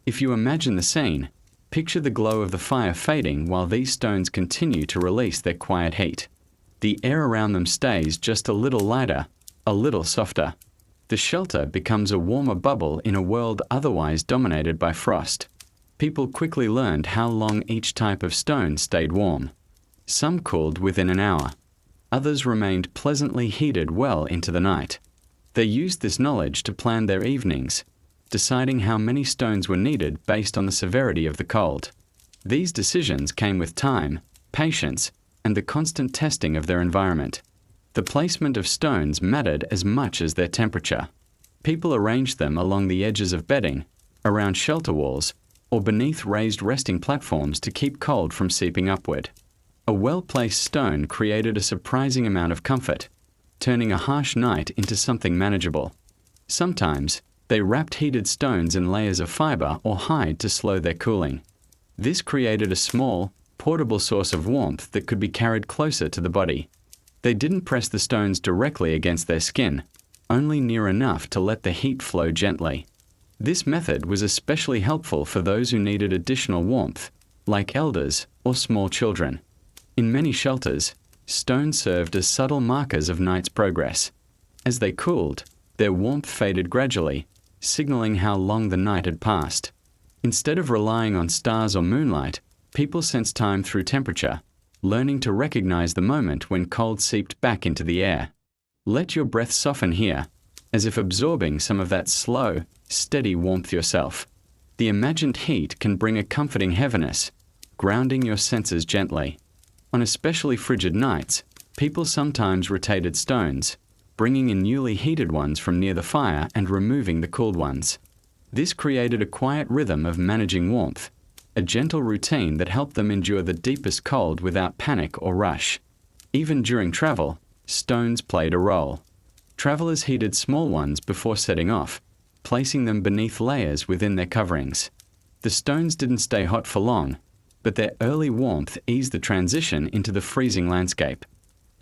If you imagine the scene, picture the glow of the fire fading while these stones continue to release their quiet heat. The air around them stays just a little lighter, a little softer. The shelter becomes a warmer bubble in a world otherwise dominated by frost. People quickly learned how long each type of stone stayed warm. Some cooled within an hour. Others remained pleasantly heated well into the night. They used this knowledge to plan their evenings, deciding how many stones were needed based on the severity of the cold. These decisions came with time, patience, and the constant testing of their environment. The placement of stones mattered as much as their temperature. People arranged them along the edges of bedding, around shelter walls, or beneath raised resting platforms to keep cold from seeping upward. A well-placed stone created a surprising amount of comfort, turning a harsh night into something manageable. Sometimes, they wrapped heated stones in layers of fiber or hide to slow their cooling. This created a small, portable source of warmth that could be carried closer to the body. They didn't press the stones directly against their skin, only near enough to let the heat flow gently. This method was especially helpful for those who needed additional warmth, like elders or small children. In many shelters, stones served as subtle markers of night's progress. As they cooled, their warmth faded gradually, signaling how long the night had passed. Instead of relying on stars or moonlight, people sensed time through temperature, learning to recognize the moment when cold seeped back into the air. Let your breath soften here, as if absorbing some of that slow, steady warmth yourself. The imagined heat can bring a comforting heaviness, grounding your senses gently. On especially frigid nights, people sometimes rotated stones, bringing in newly heated ones from near the fire and removing the cooled ones. This created a quiet rhythm of managing warmth, a gentle routine that helped them endure the deepest cold without panic or rush. Even during travel, stones played a role. Travelers heated small ones before setting off, placing them beneath layers within their coverings. The stones didn't stay hot for long, but their early warmth eased the transition into the freezing landscape.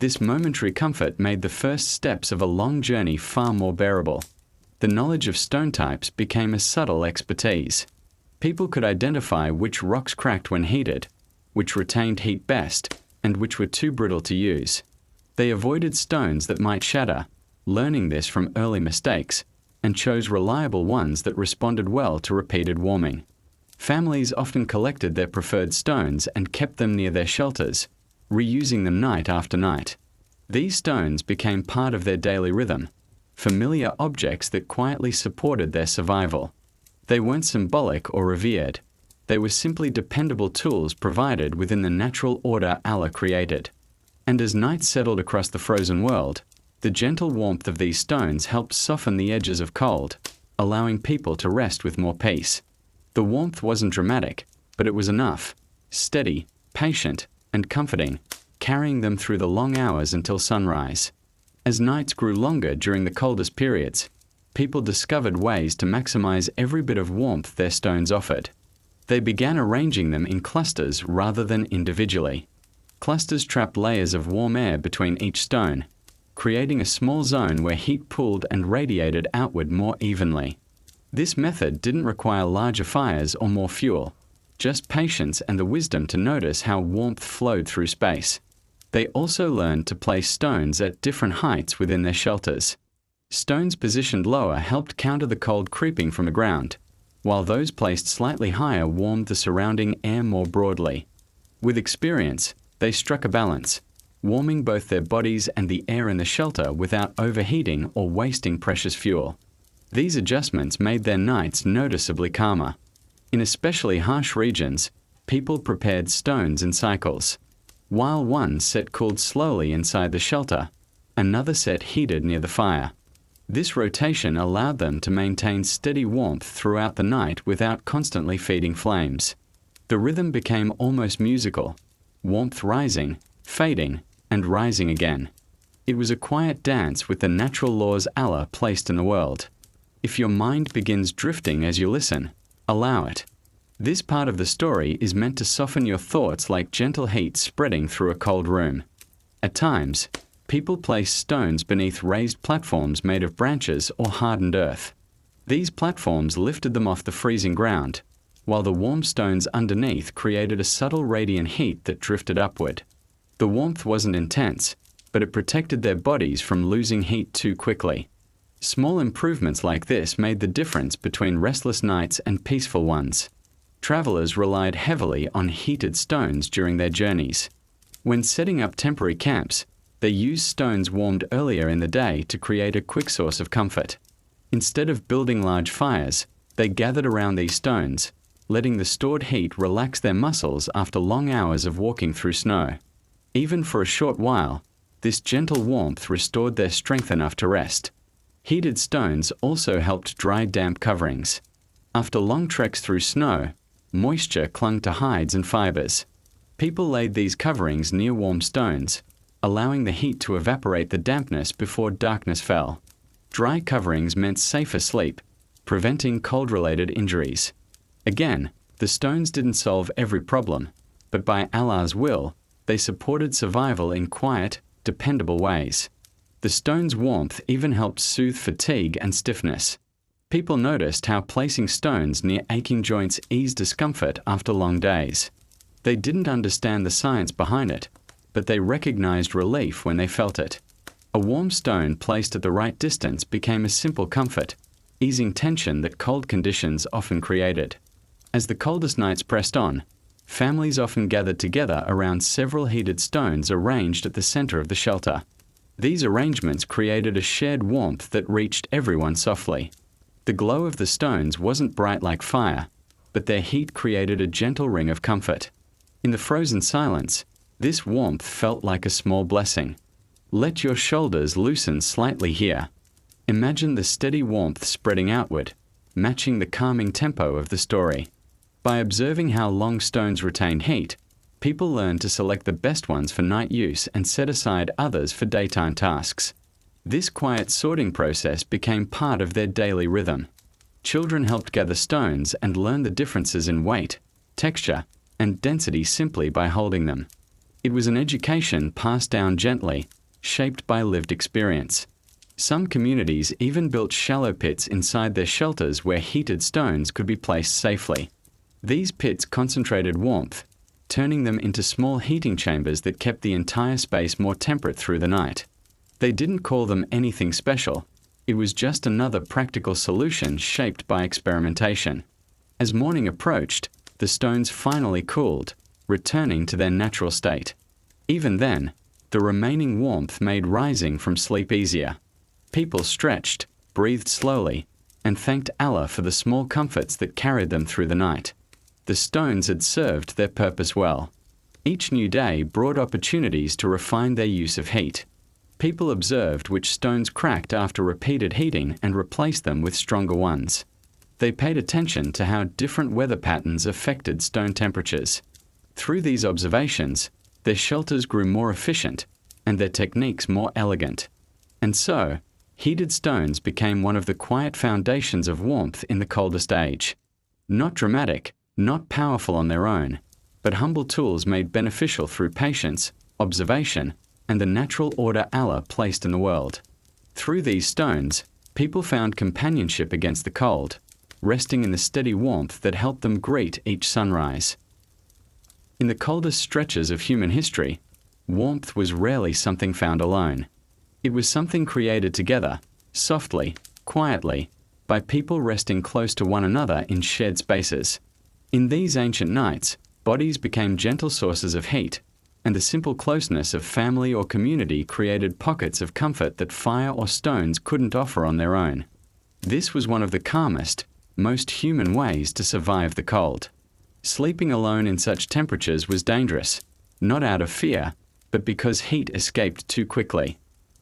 This momentary comfort made the first steps of a long journey far more bearable. The knowledge of stone types became a subtle expertise. People could identify which rocks cracked when heated, which retained heat best, and which were too brittle to use. They avoided stones that might shatter, learning this from early mistakes, and chose reliable ones that responded well to repeated warming. Families often collected their preferred stones and kept them near their shelters, reusing them night after night. These stones became part of their daily rhythm, familiar objects that quietly supported their survival. They weren't symbolic or revered. They were simply dependable tools provided within the natural order Allah created. And as night settled across the frozen world, the gentle warmth of these stones helped soften the edges of cold, allowing people to rest with more peace. The warmth wasn't dramatic, but it was enough, steady, patient, and comforting, carrying them through the long hours until sunrise. As nights grew longer during the coldest periods, people discovered ways to maximize every bit of warmth their stones offered. They began arranging them in clusters rather than individually. Clusters trapped layers of warm air between each stone, creating a small zone where heat pooled and radiated outward more evenly. This method didn't require larger fires or more fuel, just patience and the wisdom to notice how warmth flowed through space. They also learned to place stones at different heights within their shelters. Stones positioned lower helped counter the cold creeping from the ground, while those placed slightly higher warmed the surrounding air more broadly. With experience, they struck a balance, warming both their bodies and the air in the shelter without overheating or wasting precious fuel. These adjustments made their nights noticeably calmer. In especially harsh regions, people prepared stones in cycles. While one set cooled slowly inside the shelter, another set heated near the fire. This rotation allowed them to maintain steady warmth throughout the night without constantly feeding flames. The rhythm became almost musical, warmth rising, fading, and rising again. It was a quiet dance with the natural laws Allah placed in the world. If your mind begins drifting as you listen, allow it. This part of the story is meant to soften your thoughts like gentle heat spreading through a cold room. At times, people place stones beneath raised platforms made of branches or hardened earth. These platforms lifted them off the freezing ground, while the warm stones underneath created a subtle radiant heat that drifted upward. The warmth wasn't intense, but it protected their bodies from losing heat too quickly. Small improvements like this made the difference between restless nights and peaceful ones. Travelers relied heavily on heated stones during their journeys. When setting up temporary camps, they used stones warmed earlier in the day to create a quick source of comfort. Instead of building large fires, they gathered around these stones, letting the stored heat relax their muscles after long hours of walking through snow. Even for a short while, this gentle warmth restored their strength enough to rest. Heated stones also helped dry damp coverings. After long treks through snow, moisture clung to hides and fibers. People laid these coverings near warm stones, allowing the heat to evaporate the dampness before darkness fell. Dry coverings meant safer sleep, preventing cold-related injuries. Again, the stones didn't solve every problem, but by Allah's will, they supported survival in quiet, dependable ways. The stone's warmth even helped soothe fatigue and stiffness. People noticed how placing stones near aching joints eased discomfort after long days. They didn't understand the science behind it, but they recognized relief when they felt it. A warm stone placed at the right distance became a simple comfort, easing tension that cold conditions often created. As the coldest nights pressed on, families often gathered together around several heated stones arranged at the center of the shelter. These arrangements created a shared warmth that reached everyone softly. The glow of the stones wasn't bright like fire, but their heat created a gentle ring of comfort. In the frozen silence, this warmth felt like a small blessing. Let your shoulders loosen slightly here. Imagine the steady warmth spreading outward, matching the calming tempo of the story. By observing how long stones retain heat, people learned to select the best ones for night use and set aside others for daytime tasks. This quiet sorting process became part of their daily rhythm. Children helped gather stones and learn the differences in weight, texture, and density simply by holding them. It was an education passed down gently, shaped by lived experience. Some communities even built shallow pits inside their shelters where heated stones could be placed safely. These pits concentrated warmth, turning them into small heating chambers that kept the entire space more temperate through the night. They didn't call them anything special. It was just another practical solution shaped by experimentation. As morning approached, the stones finally cooled, returning to their natural state. Even then, the remaining warmth made rising from sleep easier. People stretched, breathed slowly, and thanked Allah for the small comforts that carried them through the night. The stones had served their purpose well. Each new day brought opportunities to refine their use of heat. People observed which stones cracked after repeated heating and replaced them with stronger ones. They paid attention to how different weather patterns affected stone temperatures. Through these observations, their shelters grew more efficient and their techniques more elegant. And so, heated stones became one of the quiet foundations of warmth in the coldest age. Not dramatic, not powerful on their own, but humble tools made beneficial through patience, observation, and the natural order Allah placed in the world. Through these stones, people found companionship against the cold, resting in the steady warmth that helped them greet each sunrise. In the coldest stretches of human history, warmth was rarely something found alone. It was something created together, softly, quietly, by people resting close to one another in shared spaces. In these ancient nights, bodies became gentle sources of heat, and the simple closeness of family or community created pockets of comfort that fire or stones couldn't offer on their own. This was one of the calmest, most human ways to survive the cold. Sleeping alone in such temperatures was dangerous, not out of fear, but because heat escaped too quickly.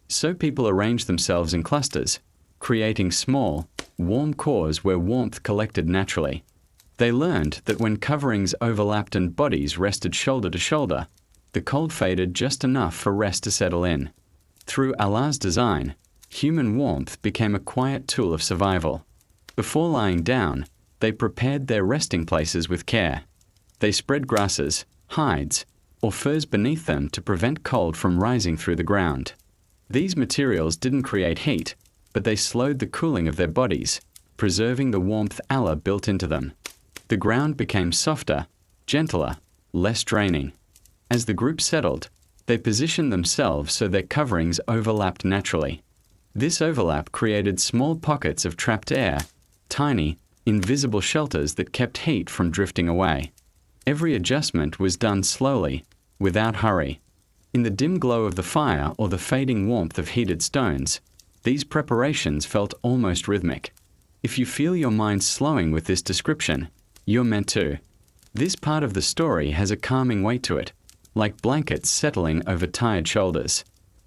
So people arranged themselves in clusters, creating small, warm cores where warmth collected naturally. They learned that when coverings overlapped and bodies rested shoulder to shoulder, the cold faded just enough for rest to settle in. Through Allah's design, human warmth became a quiet tool of survival. Before lying down, they prepared their resting places with care. They spread grasses, hides, or furs beneath them to prevent cold from rising through the ground. These materials didn't create heat, but they slowed the cooling of their bodies, preserving the warmth Allah built into them. The ground became softer, gentler, less draining. As the group settled, they positioned themselves so their coverings overlapped naturally. This overlap created small pockets of trapped air, tiny, invisible shelters that kept heat from drifting away. Every adjustment was done slowly, without hurry. In the dim glow of the fire or the fading warmth of heated stones, these preparations felt almost rhythmic. If you feel your mind slowing with this description, you're meant to. This part of the story has a calming weight to it, like blankets settling over tired shoulders.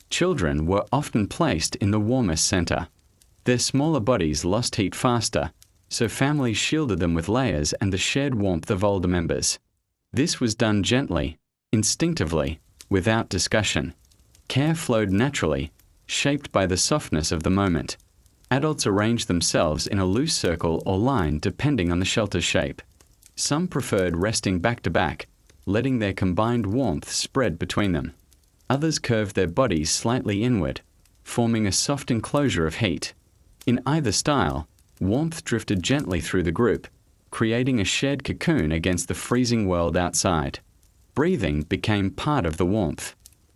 Children were often placed in the warmest center. Their smaller bodies lost heat faster, so families shielded them with layers and the shared warmth of older members. This was done gently, Instinctively, without discussion, care flowed naturally, shaped by the softness of the moment. Adults arranged themselves in a loose circle or line depending on the shelter's shape. Some preferred resting back to back, letting their combined warmth spread between them. Others curved their bodies slightly inward, forming a soft enclosure of heat. In either style, warmth drifted gently through the group, creating a shared cocoon against the freezing world outside. Breathing became part of the warmth.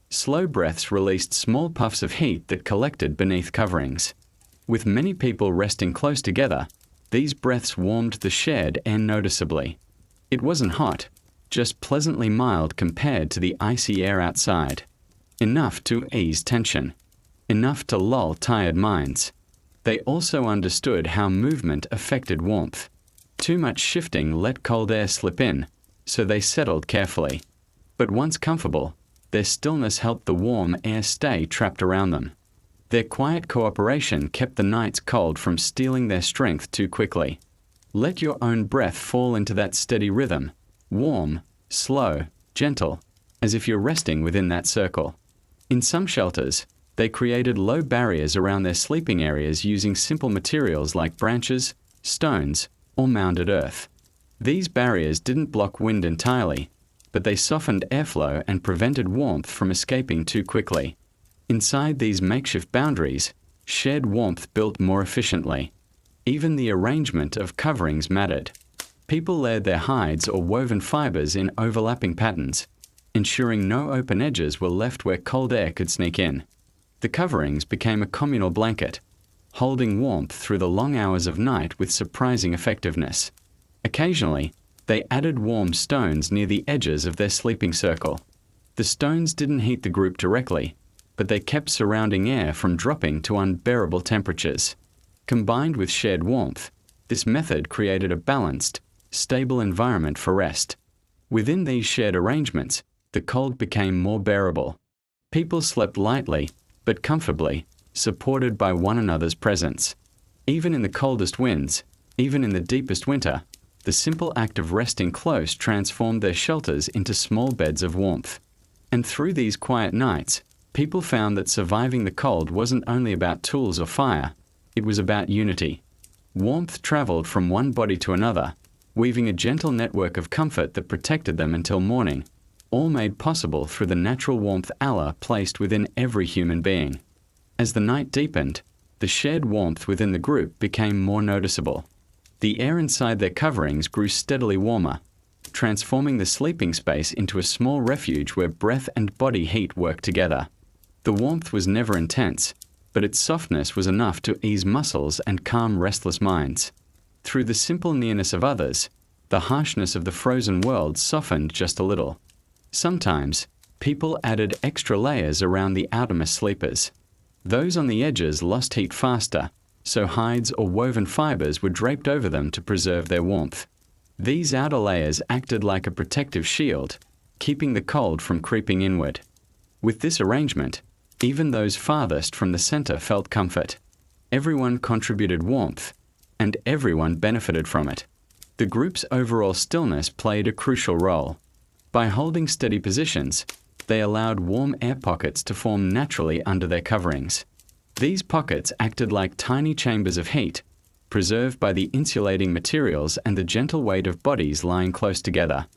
Slow breaths released small puffs of heat that collected beneath coverings. With many people resting close together, these breaths warmed the shared air noticeably. It wasn't hot, just pleasantly mild compared to the icy air outside. Enough to ease tension. Enough to lull tired minds. They also understood how movement affected warmth. Too much shifting let cold air slip in, so they settled carefully. But once comfortable, their stillness helped the warm air stay trapped around them. Their quiet cooperation kept the night's cold from stealing their strength too quickly. Let your own breath fall into that steady rhythm, warm, slow, gentle, as if you're resting within that circle. In some shelters, they created low barriers around their sleeping areas using simple materials like branches, stones, or mounded earth. These barriers didn't block wind entirely, but they softened airflow and prevented warmth from escaping too quickly. Inside these makeshift boundaries, shared warmth built more efficiently. Even the arrangement of coverings mattered. People layered their hides or woven fibers in overlapping patterns, ensuring no open edges were left where cold air could sneak in. The coverings became a communal blanket, holding warmth through the long hours of night with surprising effectiveness. Occasionally, they added warm stones near the edges of their sleeping circle. The stones didn't heat the group directly, but they kept surrounding air from dropping to unbearable temperatures. Combined with shared warmth, this method created a balanced, stable environment for rest. Within these shared arrangements, the cold became more bearable. People slept lightly, but comfortably, supported by one another's presence. Even in the coldest winds, even in the deepest winter, the simple act of resting close transformed their shelters into small beds of warmth. And through these quiet nights, people found that surviving the cold wasn't only about tools or fire, it was about unity. Warmth traveled from one body to another, weaving a gentle network of comfort that protected them until morning, all made possible through the natural warmth Allah placed within every human being. As the night deepened, the shared warmth within the group became more noticeable. The air inside their coverings grew steadily warmer, transforming the sleeping space into a small refuge where breath and body heat worked together. The warmth was never intense, but its softness was enough to ease muscles and calm restless minds. Through the simple nearness of others, the harshness of the frozen world softened just a little. Sometimes, people added extra layers around the outermost sleepers. Those on the edges lost heat faster, so hides or woven fibers were draped over them to preserve their warmth. These outer layers acted like a protective shield, keeping the cold from creeping inward. With this arrangement, even those farthest from the center felt comfort. Everyone contributed warmth, and everyone benefited from it. The group's overall stillness played a crucial role. By holding steady positions, they allowed warm air pockets to form naturally under their coverings. These pockets acted like tiny chambers of heat, preserved by the insulating materials and the gentle weight of bodies lying close together.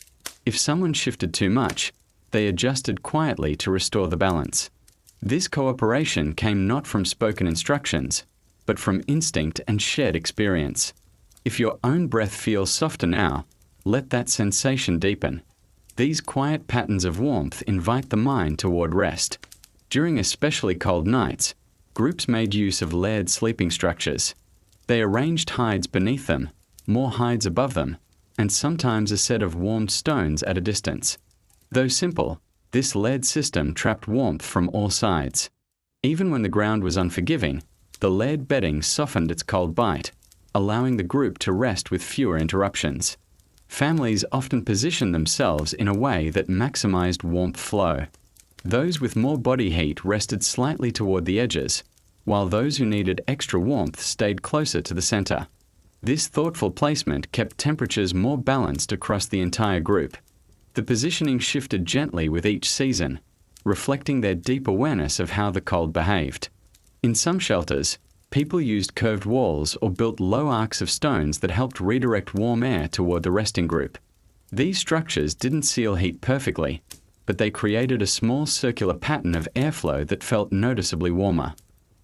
If someone shifted too much, they adjusted quietly to restore the balance. This cooperation came not from spoken instructions, but from instinct and shared experience. If your own breath feels softer now, let that sensation deepen. These quiet patterns of warmth invite the mind toward rest. During especially cold nights, groups made use of layered sleeping structures. They arranged hides beneath them, more hides above them, and sometimes a set of warmed stones at a distance. Though simple, this layered system trapped warmth from all sides. Even when the ground was unforgiving, the layered bedding softened its cold bite, allowing the group to rest with fewer interruptions. Families often positioned themselves in a way that maximized warmth flow. Those with more body heat rested slightly toward the edges, while those who needed extra warmth stayed closer to the center. This thoughtful placement kept temperatures more balanced across the entire group. The positioning shifted gently with each season, reflecting their deep awareness of how the cold behaved. In some shelters, people used curved walls or built low arcs of stones that helped redirect warm air toward the resting group. These structures didn't seal heat perfectly, but they created a small circular pattern of airflow that felt noticeably warmer.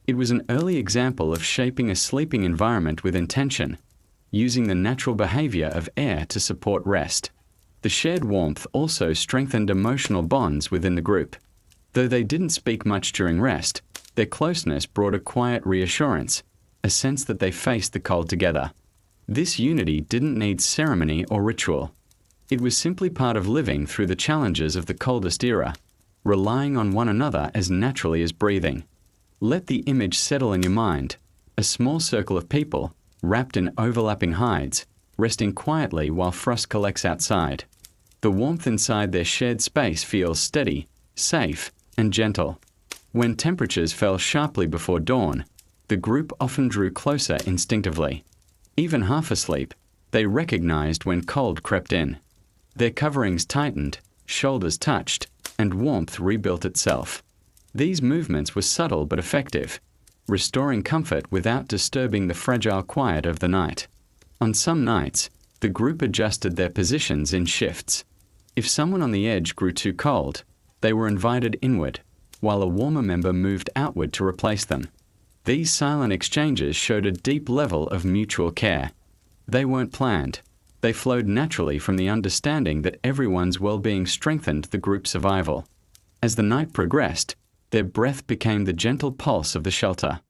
It was an early example of shaping a sleeping environment with intention, using the natural behavior of air to support rest. The shared warmth also strengthened emotional bonds within the group. Though they didn't speak much during rest, their closeness brought a quiet reassurance, a sense that they faced the cold together. This unity didn't need ceremony or ritual. It was simply part of living through the challenges of the coldest era, relying on one another as naturally as breathing. Let the image settle in your mind, a small circle of people, wrapped in overlapping hides, resting quietly while frost collects outside. The warmth inside their shared space feels steady, safe, and gentle. When temperatures fell sharply before dawn, the group often drew closer instinctively. Even half asleep, they recognized when cold crept in. Their coverings tightened, shoulders touched, and warmth rebuilt itself. These movements were subtle but effective, restoring comfort without disturbing the fragile quiet of the night. On some nights, the group adjusted their positions in shifts. If someone on the edge grew too cold, they were invited inward, while a warmer member moved outward to replace them. These silent exchanges showed a deep level of mutual care. They weren't planned. They flowed naturally from the understanding that everyone's well-being strengthened the group's survival. As the night progressed, their breath became the gentle pulse of the shelter.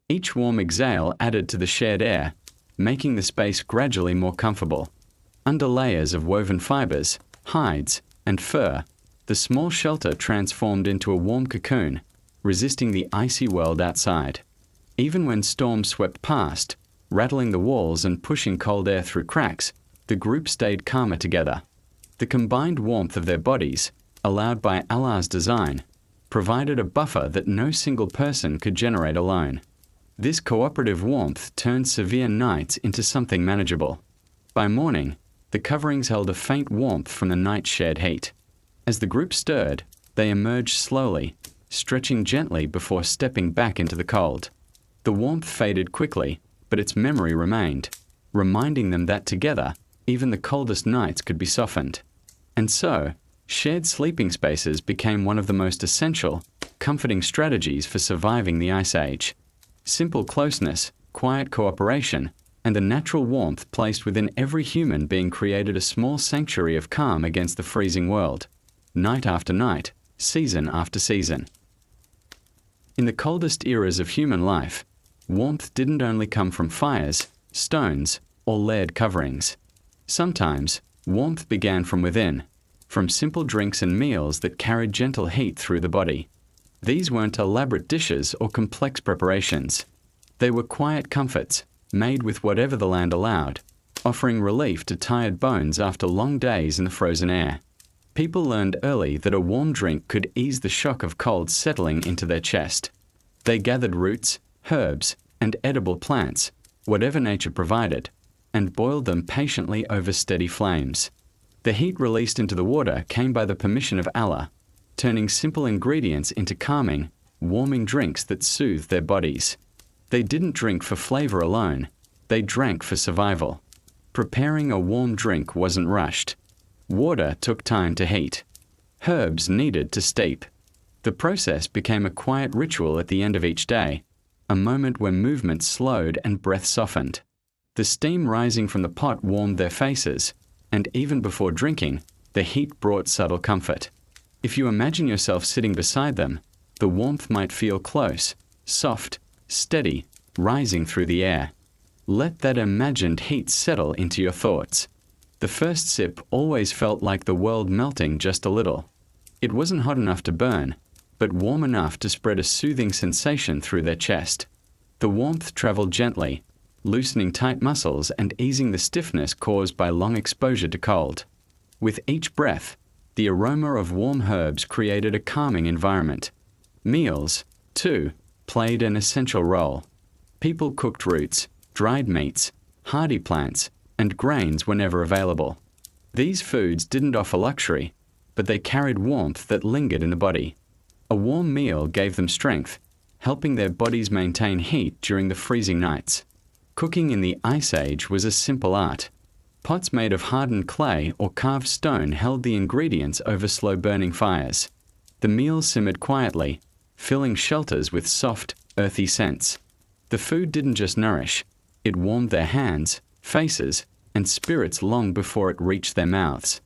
Each warm exhale added to the shared air, making the space gradually more comfortable. Under layers of woven fibers, hides, and fur, the small shelter transformed into a warm cocoon, resisting the icy world outside. Even when storms swept past, rattling the walls and pushing cold air through cracks, the group stayed calmer together. The combined warmth of their bodies, allowed by Allah's design, provided a buffer that no single person could generate alone. This cooperative warmth turned severe nights into something manageable. By morning, the coverings held a faint warmth from the night's shared heat. As the group stirred, they emerged slowly, stretching gently before stepping back into the cold. The warmth faded quickly, but its memory remained, reminding them that together, even the coldest nights could be softened. And so, shared sleeping spaces became one of the most essential, comforting strategies for surviving the Ice Age. Simple closeness, quiet cooperation, and the natural warmth placed within every human being created a small sanctuary of calm against the freezing world, night after night, season after season. In the coldest eras of human life, warmth didn't only come from fires, stones, or layered coverings. Sometimes, warmth began from within, from simple drinks and meals that carried gentle heat through the body. These weren't elaborate dishes or complex preparations. They were quiet comforts, made with whatever the land allowed, offering relief to tired bones after long days in the frozen air. People learned early that a warm drink could ease the shock of cold settling into their chest. They gathered roots, herbs, and edible plants, whatever nature provided, and boiled them patiently over steady flames. The heat released into the water came by the permission of Allah, turning simple ingredients into calming, warming drinks that soothed their bodies. They didn't drink for flavor alone, they drank for survival. Preparing a warm drink wasn't rushed. Water took time to heat. Herbs needed to steep. The process became a quiet ritual at the end of each day, a moment when movement slowed and breath softened. The steam rising from the pot warmed their faces, and even before drinking, the heat brought subtle comfort. If you imagine yourself sitting beside them, the warmth might feel close, soft, steady, rising through the air. Let that imagined heat settle into your thoughts. The first sip always felt like the world melting just a little. It wasn't hot enough to burn, but warm enough to spread a soothing sensation through their chest. The warmth traveled gently, loosening tight muscles and easing the stiffness caused by long exposure to cold. With each breath, the aroma of warm herbs created a calming environment. Meals, too, played an essential role. People cooked roots, dried meats, hardy plants, and grains whenever available. These foods didn't offer luxury, but they carried warmth that lingered in the body. A warm meal gave them strength, helping their bodies maintain heat during the freezing nights. Cooking in the Ice Age was a simple art. Pots made of hardened clay or carved stone held the ingredients over slow-burning fires. The meals simmered quietly, filling shelters with soft, earthy scents. The food didn't just nourish, it warmed their hands, faces, and spirits long before it reached their mouths.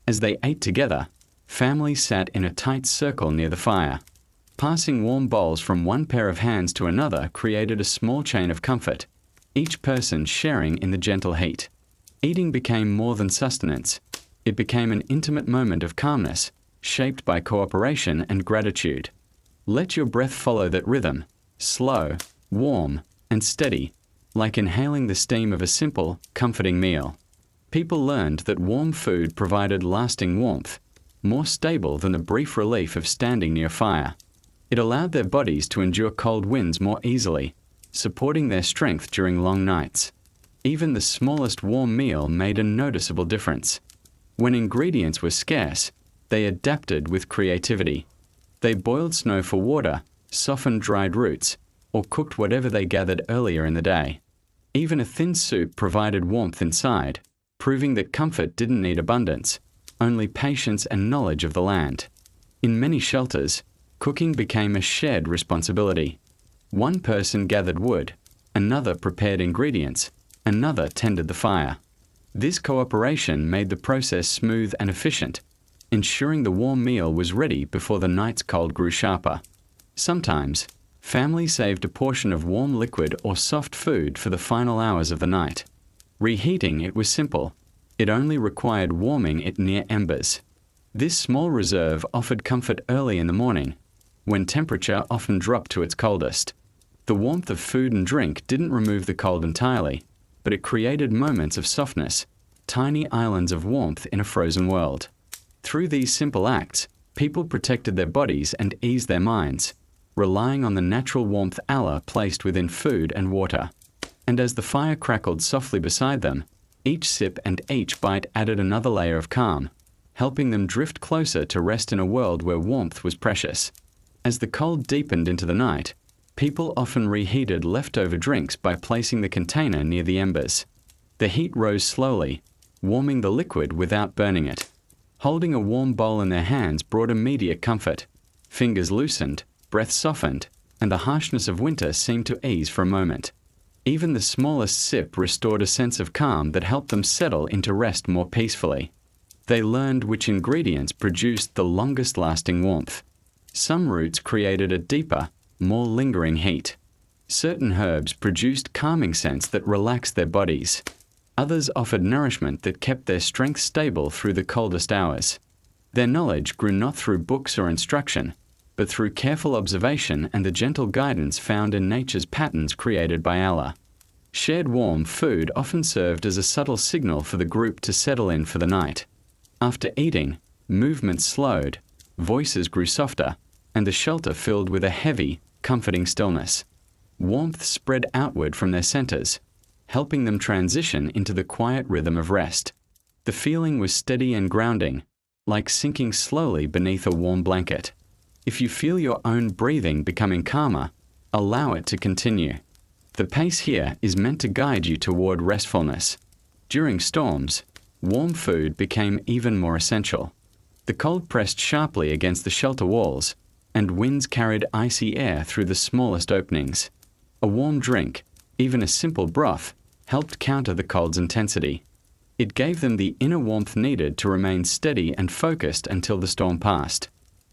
As they ate together, families sat in a tight circle near the fire. Passing warm bowls from one pair of hands to another created a small chain of comfort, each person sharing in the gentle heat. Eating became more than sustenance. It became an intimate moment of calmness, shaped by cooperation and gratitude. Let your breath follow that rhythm, slow, warm, and steady, like inhaling the steam of a simple, comforting meal. People learned that warm food provided lasting warmth, more stable than the brief relief of standing near fire. It allowed their bodies to endure cold winds more easily, supporting their strength during long nights. Even the smallest warm meal made a noticeable difference. When ingredients were scarce, they adapted with creativity. They boiled snow for water, softened dried roots, or cooked whatever they gathered earlier in the day. Even a thin soup provided warmth inside, proving that comfort didn't need abundance, only patience and knowledge of the land. In many shelters, cooking became a shared responsibility. One person gathered wood, another prepared ingredients, another tended the fire. This cooperation made the process smooth and efficient, ensuring the warm meal was ready before the night's cold grew sharper. Sometimes, families saved a portion of warm liquid or soft food for the final hours of the night. Reheating it was simple. It only required warming it near embers. This small reserve offered comfort early in the morning, when temperature often dropped to its coldest. The warmth of food and drink didn't remove the cold entirely, but it created moments of softness, tiny islands of warmth in a frozen world. Through these simple acts, people protected their bodies and eased their minds, relying on the natural warmth Allah placed within food and water. And as the fire crackled softly beside them, each sip and each bite added another layer of calm, helping them drift closer to rest in a world where warmth was precious. As the cold deepened into the night, people often reheated leftover drinks by placing the container near the embers. The heat rose slowly, warming the liquid without burning it. Holding a warm bowl in their hands brought immediate comfort. Fingers loosened, breath softened, and the harshness of winter seemed to ease for a moment. Even the smallest sip restored a sense of calm that helped them settle into rest more peacefully. They learned which ingredients produced the longest-lasting warmth. Some roots created a deeper, more lingering heat. Certain herbs produced calming scents that relaxed their bodies. Others offered nourishment that kept their strength stable through the coldest hours. Their knowledge grew not through books or instruction, but through careful observation and the gentle guidance found in nature's patterns created by Allah. Shared warm food often served as a subtle signal for the group to settle in for the night. After eating, movement slowed, voices grew softer, and the shelter filled with a heavy, comforting stillness. Warmth spread outward from their centers, helping them transition into the quiet rhythm of rest. The feeling was steady and grounding, like sinking slowly beneath a warm blanket. If you feel your own breathing becoming calmer, allow it to continue. The pace here is meant to guide you toward restfulness. During storms, warm food became even more essential. The cold pressed sharply against the shelter walls, and winds carried icy air through the smallest openings. A warm drink, even a simple broth, helped counter the cold's intensity. It gave them the inner warmth needed to remain steady and focused until the storm passed.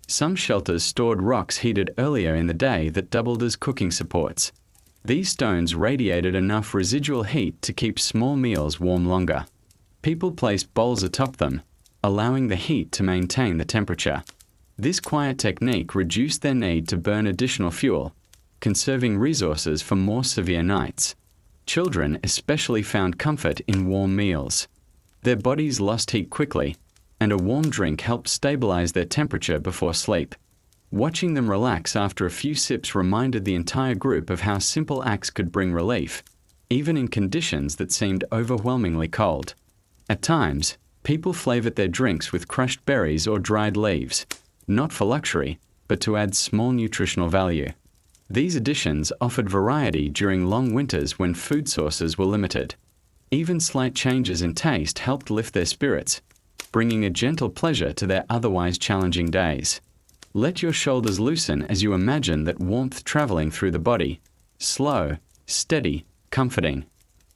Some shelters stored rocks heated earlier in the day that doubled as cooking supports. These stones radiated enough residual heat to keep small meals warm longer. People placed bowls atop them, allowing the heat to maintain the temperature. This quiet technique reduced their need to burn additional fuel, conserving resources for more severe nights. Children especially found comfort in warm meals. Their bodies lost heat quickly, and a warm drink helped stabilize their temperature before sleep. Watching them relax after a few sips reminded the entire group of how simple acts could bring relief, even in conditions that seemed overwhelmingly cold. At times, People flavored their drinks with crushed berries or dried leaves, not for luxury, but to add small nutritional value. These additions offered variety during long winters when food sources were limited. Even slight changes in taste helped lift their spirits, bringing a gentle pleasure to their otherwise challenging days. Let your shoulders loosen as you imagine that warmth traveling through the body, slow, steady, comforting.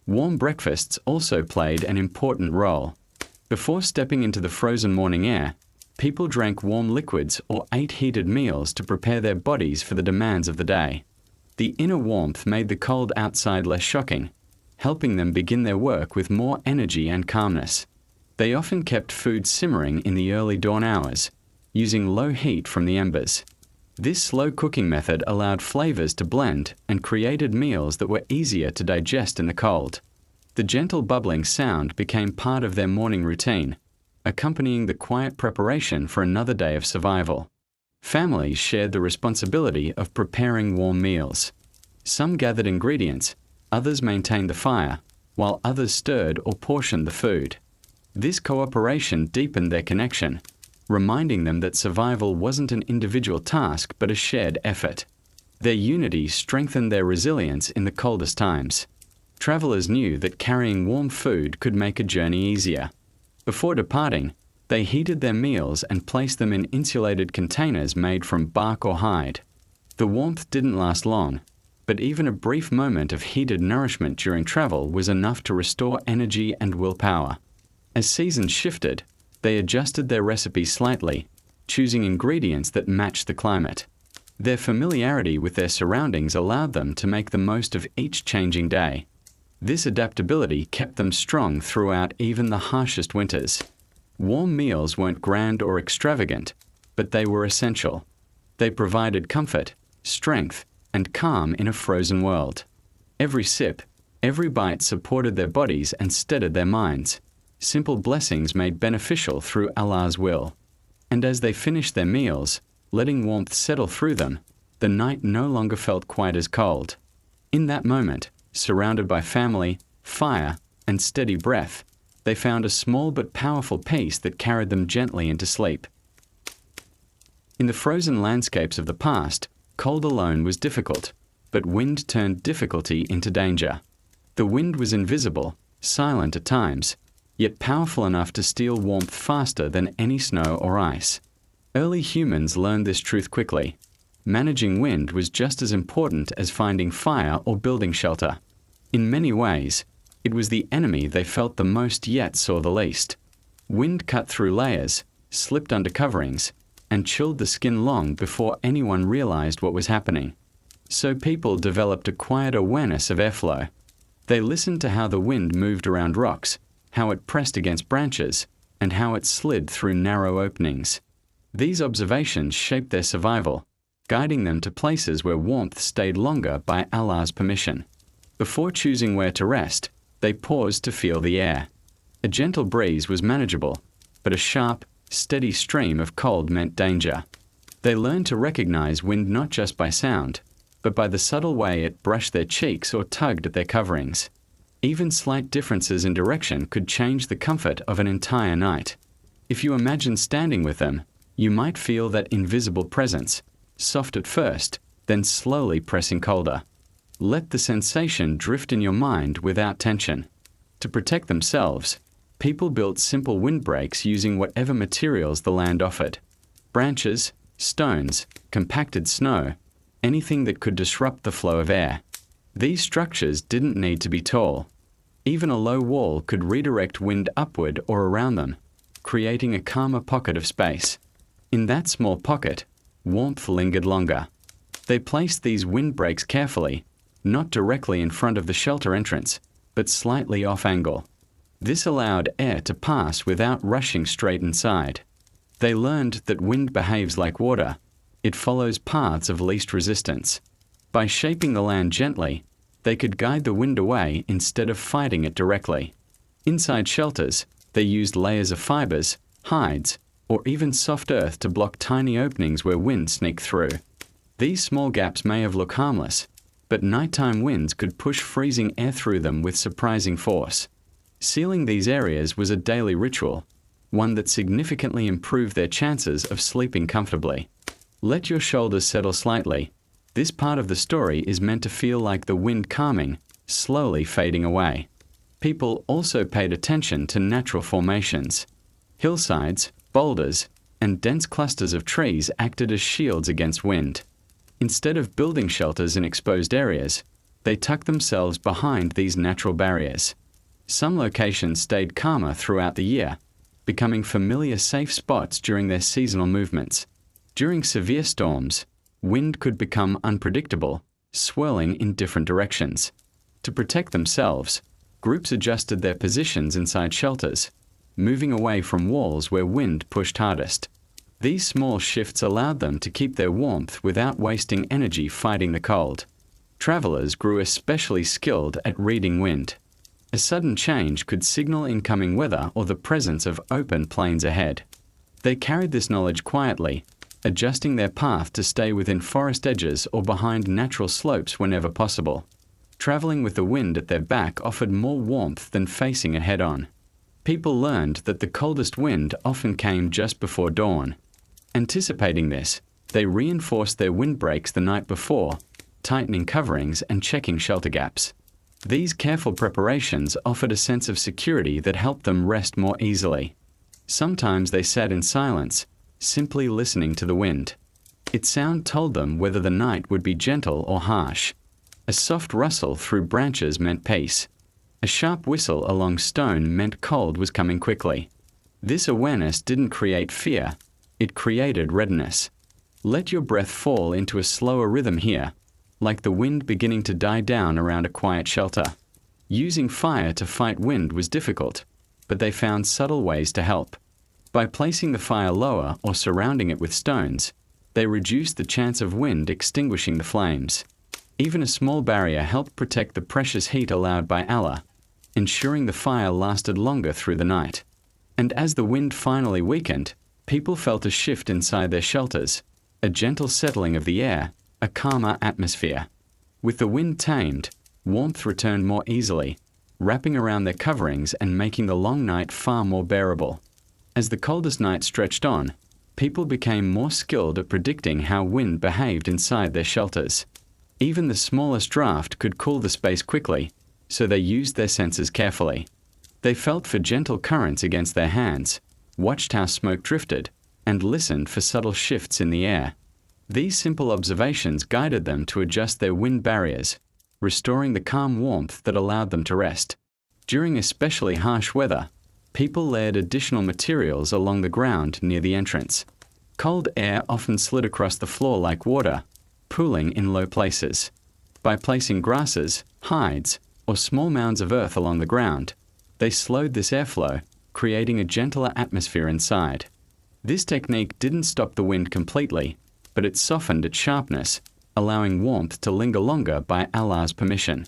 Warm breakfasts also played an important role. Before stepping into the frozen morning air, people drank warm liquids or ate heated meals to prepare their bodies for the demands of the day. The inner warmth made the cold outside less shocking, helping them begin their work with more energy and calmness. They often kept food simmering in the early dawn hours, using low heat from the embers. This slow cooking method allowed flavors to blend and created meals that were easier to digest in the cold. The gentle bubbling sound became part of their morning routine, accompanying the quiet preparation for another day of survival. Families shared the responsibility of preparing warm meals. Some gathered ingredients, others maintained the fire, while others stirred or portioned the food. This cooperation deepened their connection, reminding them that survival wasn't an individual task but a shared effort. Their unity strengthened their resilience in the coldest times. Travelers knew that carrying warm food could make a journey easier. Before departing, they heated their meals and placed them in insulated containers made from bark or hide. The warmth didn't last long, but even a brief moment of heated nourishment during travel was enough to restore energy and willpower. As seasons shifted, they adjusted their recipes slightly, choosing ingredients that matched the climate. Their familiarity with their surroundings allowed them to make the most of each changing day. This adaptability kept them strong throughout even the harshest winters. Warm meals weren't grand or extravagant, but they were essential. They provided comfort, strength, and calm in a frozen world. Every sip, every bite supported their bodies and steadied their minds. Simple blessings made beneficial through Allah's will. And as they finished their meals, letting warmth settle through them, the night no longer felt quite as cold. In that moment, surrounded by family, fire, and steady breath, they found a small but powerful peace that carried them gently into sleep. In the frozen landscapes of the past, cold alone was difficult, but wind turned difficulty into danger. The wind was invisible, silent at times, yet powerful enough to steal warmth faster than any snow or ice. Early humans learned this truth quickly. Managing wind was just as important as finding fire or building shelter. In many ways, it was the enemy they felt the most yet saw the least. Wind cut through layers, slipped under coverings, and chilled the skin long before anyone realized what was happening. So people developed a quiet awareness of airflow. They listened to how the wind moved around rocks, how it pressed against branches, and how it slid through narrow openings. These observations shaped their survival, guiding them to places where warmth stayed longer by Allah's permission. Before choosing where to rest, they paused to feel the air. A gentle breeze was manageable, but a sharp, steady stream of cold meant danger. They learned to recognize wind not just by sound, but by the subtle way it brushed their cheeks or tugged at their coverings. Even slight differences in direction could change the comfort of an entire night. If you imagine standing with them, you might feel that invisible presence, soft at first, then slowly pressing colder. Let the sensation drift in your mind without tension. To protect themselves, people built simple windbreaks using whatever materials the land offered. Branches, stones, compacted snow, anything that could disrupt the flow of air. These structures didn't need to be tall. Even a low wall could redirect wind upward or around them, creating a calmer pocket of space. In that small pocket, warmth lingered longer. They placed these windbreaks carefully, not directly in front of the shelter entrance, but slightly off angle. This allowed air to pass without rushing straight inside. They learned that wind behaves like water. It follows paths of least resistance. By shaping the land gently, they could guide the wind away instead of fighting it directly. Inside shelters, they used layers of fibers, hides, or even soft earth to block tiny openings where wind sneaked through. These small gaps may have looked harmless, but nighttime winds could push freezing air through them with surprising force. Sealing these areas was a daily ritual, one that significantly improved their chances of sleeping comfortably. Let your shoulders settle slightly. This part of the story is meant to feel like the wind calming, slowly fading away. People also paid attention to natural formations. Hillsides, boulders, and dense clusters of trees acted as shields against wind. Instead of building shelters in exposed areas, they tucked themselves behind these natural barriers. Some locations stayed calmer throughout the year, becoming familiar safe spots during their seasonal movements. During severe storms, wind could become unpredictable, swirling in different directions. To protect themselves, groups adjusted their positions inside shelters, moving away from walls where wind pushed hardest. These small shifts allowed them to keep their warmth without wasting energy fighting the cold. Travelers grew especially skilled at reading wind. A sudden change could signal incoming weather or the presence of open plains ahead. They carried this knowledge quietly, adjusting their path to stay within forest edges or behind natural slopes whenever possible. Traveling with the wind at their back offered more warmth than facing it head-on. People learned that the coldest wind often came just before dawn. Anticipating this, they reinforced their windbreaks the night before, tightening coverings and checking shelter gaps. These careful preparations offered a sense of security that helped them rest more easily. Sometimes they sat in silence, simply listening to the wind. Its sound told them whether the night would be gentle or harsh. A soft rustle through branches meant peace. A sharp whistle along stone meant cold was coming quickly. This awareness didn't create fear, it created readiness. Let your breath fall into a slower rhythm here, like the wind beginning to die down around a quiet shelter. Using fire to fight wind was difficult, but they found subtle ways to help. By placing the fire lower or surrounding it with stones, they reduced the chance of wind extinguishing the flames. Even a small barrier helped protect the precious heat allowed by Allah, ensuring the fire lasted longer through the night. And as the wind finally weakened, people felt a shift inside their shelters, a gentle settling of the air, a calmer atmosphere. With the wind tamed, warmth returned more easily, wrapping around their coverings and making the long night far more bearable. As the coldest night stretched on, people became more skilled at predicting how wind behaved inside their shelters. Even the smallest draft could cool the space quickly, so they used their senses carefully. They felt for gentle currents against their hands, watched how smoke drifted, and listened for subtle shifts in the air. These simple observations guided them to adjust their wind barriers, restoring the calm warmth that allowed them to rest. During especially harsh weather, people layered additional materials along the ground near the entrance. Cold air often slid across the floor like water, pooling in low places. By placing grasses, hides, or small mounds of earth along the ground, they slowed this airflow, creating a gentler atmosphere inside. This technique didn't stop the wind completely, but it softened its sharpness, allowing warmth to linger longer by Allah's permission.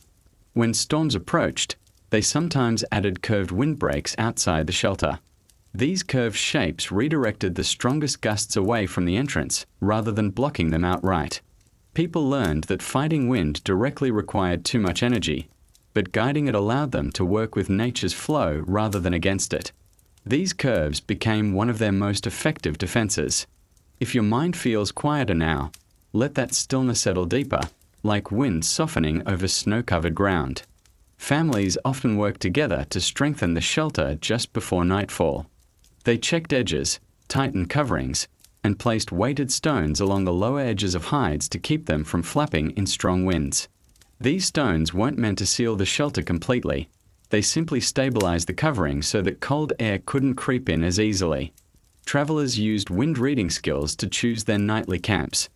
When storms approached, they sometimes added curved windbreaks outside the shelter. These curved shapes redirected the strongest gusts away from the entrance, rather than blocking them outright. People learned that fighting wind directly required too much energy, but guiding it allowed them to work with nature's flow rather than against it. These curves became one of their most effective defenses. If your mind feels quieter now, let that stillness settle deeper, like wind softening over snow-covered ground. Families often worked together to strengthen the shelter just before nightfall. They checked edges, tightened coverings, and placed weighted stones along the lower edges of hides to keep them from flapping in strong winds. These stones weren't meant to seal the shelter completely. They simply stabilized the covering so that cold air couldn't creep in as easily. Travelers used wind reading skills to choose their nightly camps.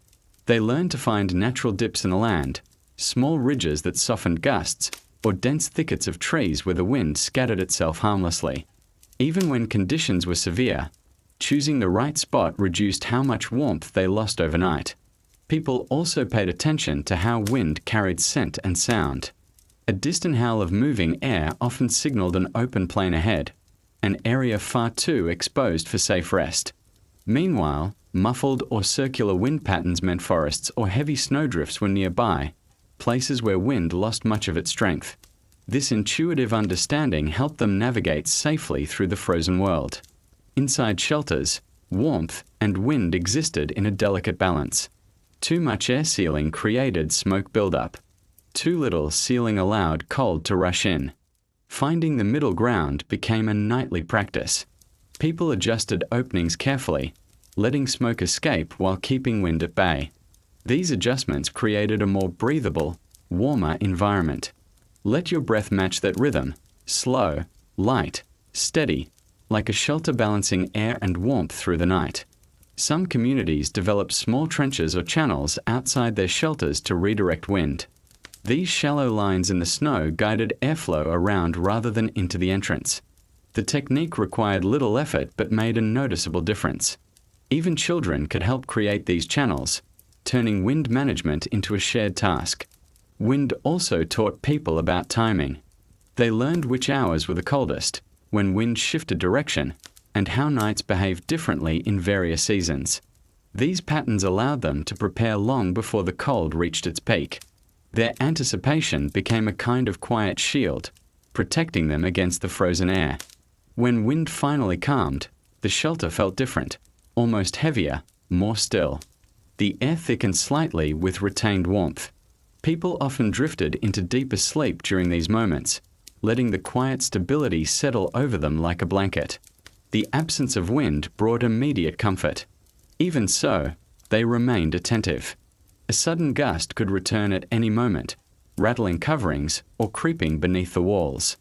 They learned to find natural dips in the land, small ridges that softened gusts, or dense thickets of trees where the wind scattered itself harmlessly. Even when conditions were severe, choosing the right spot reduced how much warmth they lost overnight. People also paid attention to how wind carried scent and sound. A distant howl of moving air often signaled an open plain ahead, an area far too exposed for safe rest. Meanwhile, muffled or circular wind patterns meant forests or heavy snowdrifts were nearby, places where wind lost much of its strength. This intuitive understanding helped them navigate safely through the frozen world. Inside shelters, warmth and wind existed in a delicate balance. Too much air sealing created smoke buildup. Too little sealing allowed cold to rush in. Finding the middle ground became a nightly practice. People adjusted openings carefully, letting smoke escape while keeping wind at bay. These adjustments created a more breathable, warmer environment. Let your breath match that rhythm, slow, light, steady, like a shelter balancing air and warmth through the night. Some communities developed small trenches or channels outside their shelters to redirect wind. These shallow lines in the snow guided airflow around rather than into the entrance. The technique required little effort but made a noticeable difference. Even children could help create these channels, turning wind management into a shared task. Wind also taught people about timing. They learned which hours were the coldest, when wind shifted direction, and how nights behaved differently in various seasons. These patterns allowed them to prepare long before the cold reached its peak. Their anticipation became a kind of quiet shield, protecting them against the frozen air. When wind finally calmed, the shelter felt different, almost heavier, more still. The air thickened slightly with retained warmth. People often drifted into deeper sleep during these moments, letting the quiet stability settle over them like a blanket. The absence of wind brought immediate comfort. Even so, they remained attentive. A sudden gust could return at any moment, rattling coverings or creeping beneath the walls.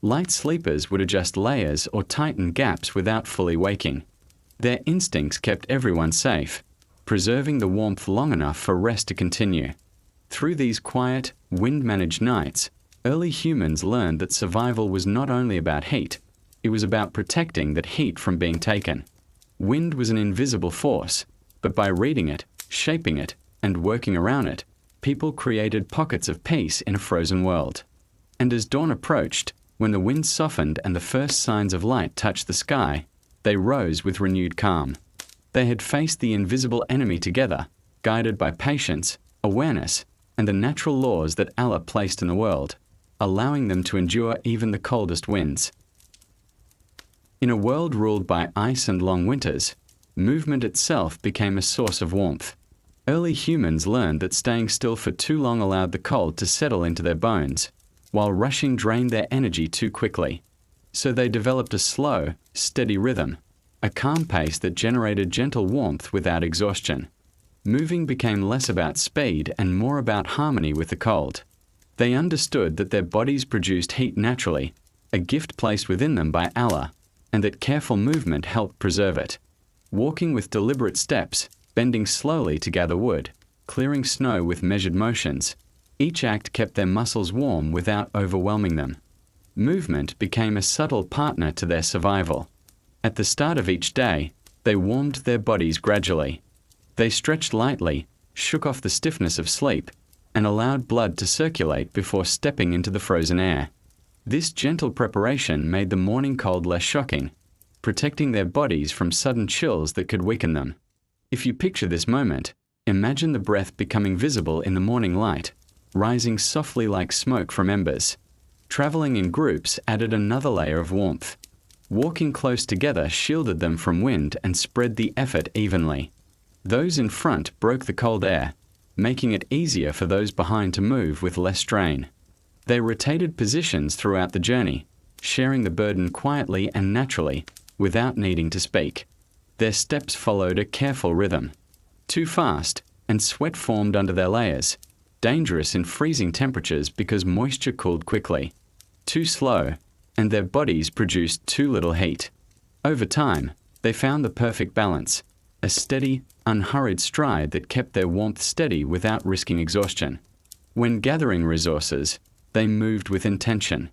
Light sleepers would adjust layers or tighten gaps without fully waking. Their instincts kept everyone safe, preserving the warmth long enough for rest to continue. Through these quiet, wind-managed nights, early humans learned that survival was not only about heat, it was about protecting that heat from being taken. Wind was an invisible force, but by reading it, shaping it, and working around it, people created pockets of peace in a frozen world. And as dawn approached, when the wind softened and the first signs of light touched the sky, they rose with renewed calm. They had faced the invisible enemy together, guided by patience, awareness, and the natural laws that Allah placed in the world, allowing them to endure even the coldest winds. In a world ruled by ice and long winters, movement itself became a source of warmth. Early humans learned that staying still for too long allowed the cold to settle into their bones, while rushing drained their energy too quickly. So they developed a slow, steady rhythm, a calm pace that generated gentle warmth without exhaustion. Moving became less about speed and more about harmony with the cold. They understood that their bodies produced heat naturally, a gift placed within them by Allah, and that careful movement helped preserve it. Walking with deliberate steps, bending slowly to gather wood, clearing snow with measured motions, each act kept their muscles warm without overwhelming them. Movement became a subtle partner to their survival. At the start of each day, they warmed their bodies gradually. They stretched lightly, shook off the stiffness of sleep, and allowed blood to circulate before stepping into the frozen air. This gentle preparation made the morning cold less shocking, protecting their bodies from sudden chills that could weaken them. If you picture this moment, imagine the breath becoming visible in the morning light, rising softly like smoke from embers. Traveling in groups added another layer of warmth. Walking close together shielded them from wind and spread the effort evenly. Those in front broke the cold air, making it easier for those behind to move with less strain. They rotated positions throughout the journey, sharing the burden quietly and naturally, without needing to speak. Their steps followed a careful rhythm. Too fast, and sweat formed under their layers, dangerous in freezing temperatures because moisture cooled quickly. Too slow, and their bodies produced too little heat. Over time, they found the perfect balance, a steady, unhurried stride that kept their warmth steady without risking exhaustion. When gathering resources, they moved with intention.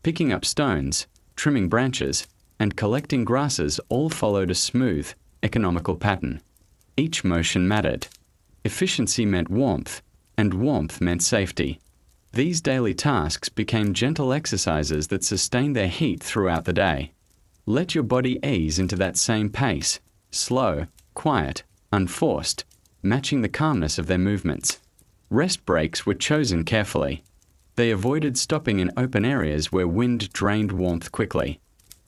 Picking up stones, trimming branches, and collecting grasses all followed a smooth, economical pattern. Each motion mattered. Efficiency meant warmth, and warmth meant safety. These daily tasks became gentle exercises that sustained their heat throughout the day. Let your body ease into that same pace, slow, quiet, unforced, matching the calmness of their movements. Rest breaks were chosen carefully. They avoided stopping in open areas where wind drained warmth quickly.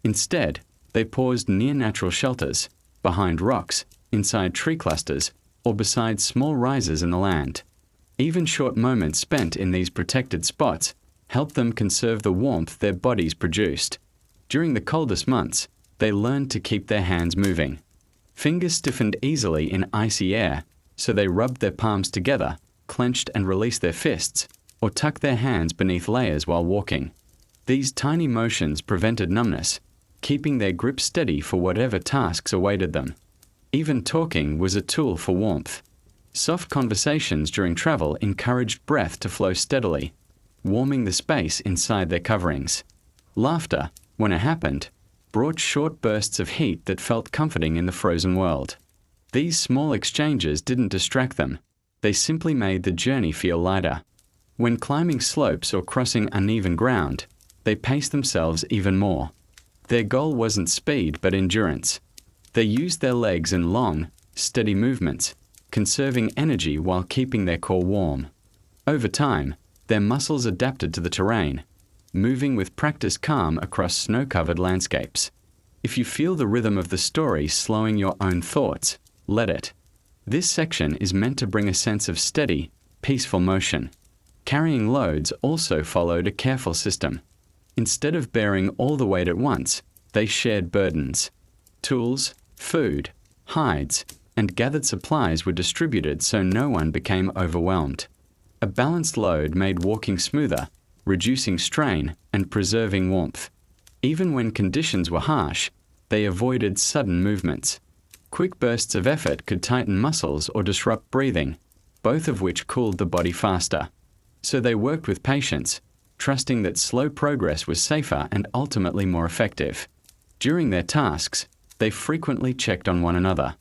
Instead, They paused near natural shelters, behind rocks, inside tree clusters, or beside small rises in the land. Even short moments spent in these protected spots helped them conserve the warmth their bodies produced. During the coldest months, they learned to keep their hands moving. Fingers stiffened easily in icy air, so they rubbed their palms together, clenched and released their fists, or tucked their hands beneath layers while walking. These tiny motions prevented numbness, keeping their grip steady for whatever tasks awaited them. Even talking was a tool for warmth. Soft conversations during travel encouraged breath to flow steadily, warming the space inside their coverings. Laughter, when it happened, brought short bursts of heat that felt comforting in the frozen world. These small exchanges didn't distract them. They simply made the journey feel lighter. When climbing slopes or crossing uneven ground, they paced themselves even more. Their goal wasn't speed but endurance. They used their legs in long, steady movements, conserving energy while keeping their core warm. Over time, their muscles adapted to the terrain, moving with practiced calm across snow-covered landscapes. If you feel the rhythm of the story slowing your own thoughts, let it. This section is meant to bring a sense of steady, peaceful motion. Carrying loads also followed a careful system. Instead of bearing all the weight at once, they shared burdens. Tools, food, hides, and gathered supplies were distributed so no one became overwhelmed. A balanced load made walking smoother, reducing strain and preserving warmth. Even when conditions were harsh, they avoided sudden movements. Quick bursts of effort could tighten muscles or disrupt breathing, both of which cooled the body faster. So they worked with patience, trusting that slow progress was safer and ultimately more effective. During their tasks, they frequently checked on one another.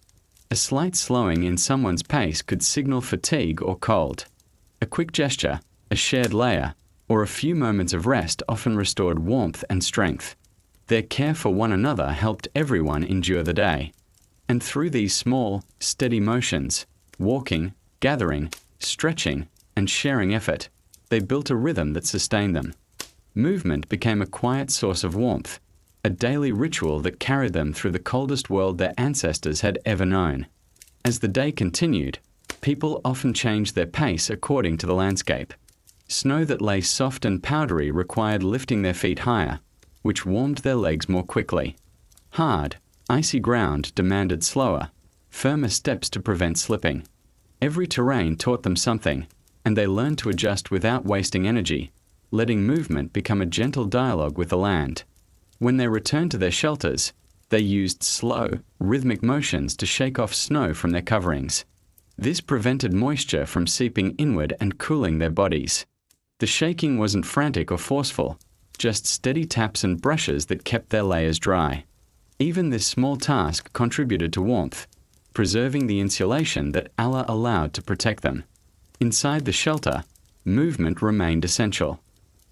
A slight slowing in someone's pace could signal fatigue or cold. A quick gesture, a shared layer, or a few moments of rest often restored warmth and strength. Their care for one another helped everyone endure the day. And through these small, steady motions, walking, gathering, stretching, and sharing effort, they built a rhythm that sustained them. Movement became a quiet source of warmth, a daily ritual that carried them through the coldest world their ancestors had ever known. As the day continued, people often changed their pace according to the landscape. Snow that lay soft and powdery required lifting their feet higher, which warmed their legs more quickly. Hard, icy ground demanded slower, firmer steps to prevent slipping. Every terrain taught them something, and they learned to adjust without wasting energy, letting movement become a gentle dialogue with the land. When they returned to their shelters, they used slow, rhythmic motions to shake off snow from their coverings. This prevented moisture from seeping inward and cooling their bodies. The shaking wasn't frantic or forceful, just steady taps and brushes that kept their layers dry. Even this small task contributed to warmth, preserving the insulation that Allah allowed to protect them. Inside the shelter, movement remained essential.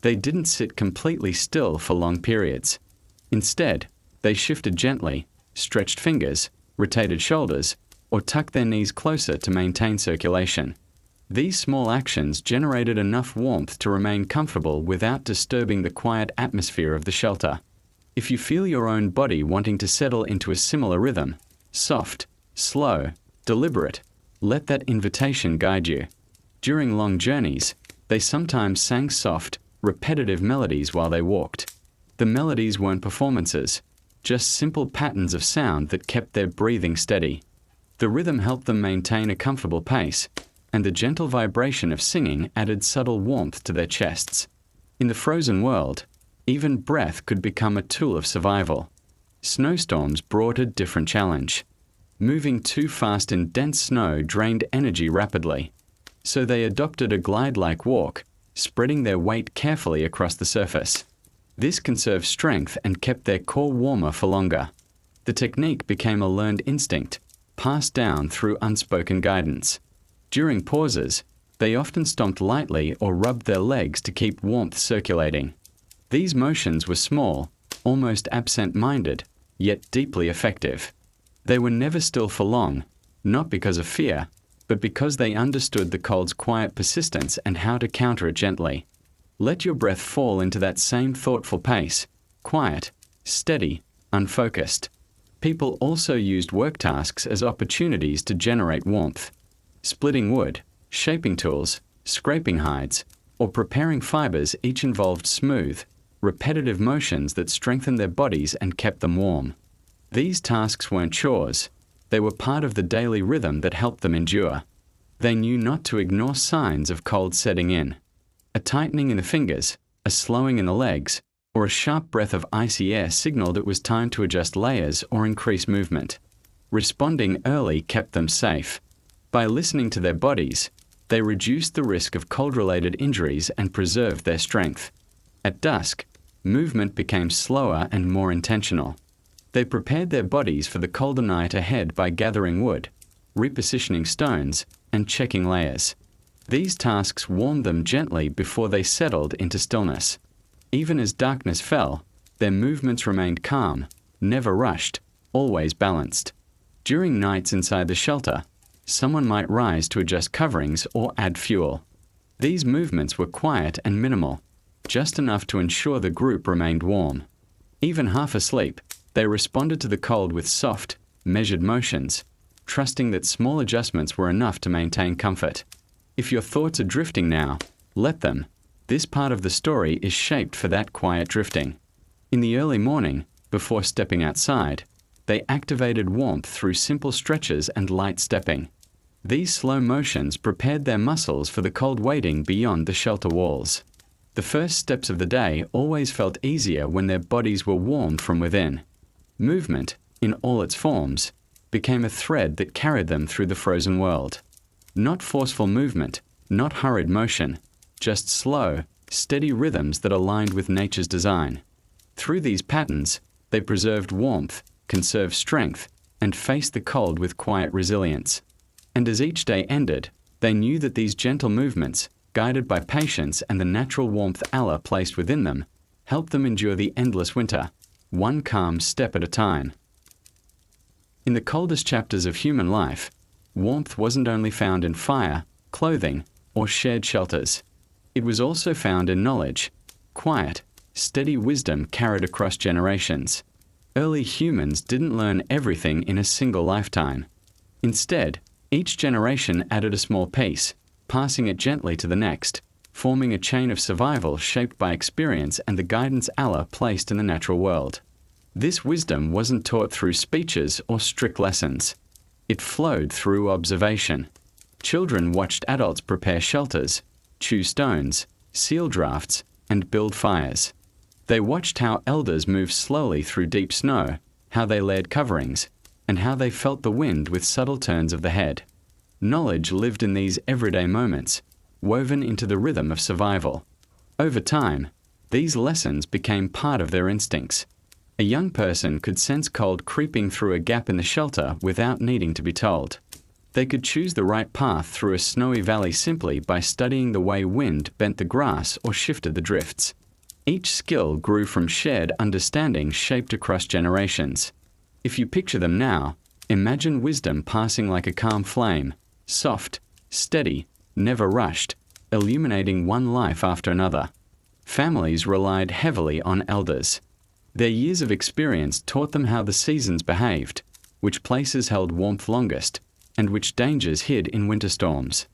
They didn't sit completely still for long periods. Instead, they shifted gently, stretched fingers, rotated shoulders, or tucked their knees closer to maintain circulation. These small actions generated enough warmth to remain comfortable without disturbing the quiet atmosphere of the shelter. If you feel your own body wanting to settle into a similar rhythm, soft, slow, deliberate, let that invitation guide you. During long journeys, they sometimes sang soft, repetitive melodies while they walked. The melodies weren't performances, just simple patterns of sound that kept their breathing steady. The rhythm helped them maintain a comfortable pace, and the gentle vibration of singing added subtle warmth to their chests. In the frozen world, even breath could become a tool of survival. Snowstorms brought a different challenge. Moving too fast in dense snow drained energy rapidly, so they adopted a glide-like walk, spreading their weight carefully across the surface. This conserved strength and kept their core warmer for longer. The technique became a learned instinct, passed down through unspoken guidance. During pauses, they often stomped lightly or rubbed their legs to keep warmth circulating. These motions were small, almost absent-minded, yet deeply effective. They were never still for long, not because of fear, but because they understood the cold's quiet persistence and how to counter it gently. Let your breath fall into that same thoughtful pace, quiet, steady, unfocused. People also used work tasks as opportunities to generate warmth. Splitting wood, shaping tools, scraping hides, or preparing fibers each involved smooth, repetitive motions that strengthened their bodies and kept them warm. These tasks weren't chores. They were part of the daily rhythm that helped them endure. They knew not to ignore signs of cold setting in. A tightening in the fingers, a slowing in the legs, or a sharp breath of icy air signaled it was time to adjust layers or increase movement. Responding early kept them safe. By listening to their bodies, they reduced the risk of cold-related injuries and preserved their strength. At dusk, movement became slower and more intentional. They prepared their bodies for the colder night ahead by gathering wood, repositioning stones, and checking layers. These tasks warmed them gently before they settled into stillness. Even as darkness fell, their movements remained calm, never rushed, always balanced. During nights inside the shelter, someone might rise to adjust coverings or add fuel. These movements were quiet and minimal, just enough to ensure the group remained warm. Even half asleep, they responded to the cold with soft, measured motions, trusting that small adjustments were enough to maintain comfort. If your thoughts are drifting now, let them. This part of the story is shaped for that quiet drifting. In the early morning, before stepping outside, they activated warmth through simple stretches and light stepping. These slow motions prepared their muscles for the cold waiting beyond the shelter walls. The first steps of the day always felt easier when their bodies were warmed from within. Movement, in all its forms, became a thread that carried them through the frozen world. Not forceful movement, not hurried motion, just slow, steady rhythms that aligned with nature's design. Through these patterns, they preserved warmth, conserved strength, and faced the cold with quiet resilience. And as each day ended, they knew that these gentle movements, guided by patience and the natural warmth Allah placed within them, helped them endure the endless winter, one calm step at a time. In the coldest chapters of human life, warmth wasn't only found in fire, clothing, or shared shelters. It was also found in knowledge, quiet, steady wisdom carried across generations. Early humans didn't learn everything in a single lifetime. Instead, each generation added a small piece, passing it gently to the next, forming a chain of survival shaped by experience and the guidance Allah placed in the natural world. This wisdom wasn't taught through speeches or strict lessons. It flowed through observation. Children watched adults prepare shelters, chew stones, seal drafts, and build fires. They watched how elders moved slowly through deep snow, how they layered coverings, and how they felt the wind with subtle turns of the head. Knowledge lived in these everyday moments, woven into the rhythm of survival. Over time, these lessons became part of their instincts. A young person could sense cold creeping through a gap in the shelter without needing to be told. They could choose the right path through a snowy valley simply by studying the way wind bent the grass or shifted the drifts. Each skill grew from shared understanding shaped across generations. If you picture them now, imagine wisdom passing like a calm flame, soft, steady, never rushed, illuminating one life after another. Families relied heavily on elders. Their years of experience taught them how the seasons behaved, which places held warmth longest, and which dangers hid in winter storms.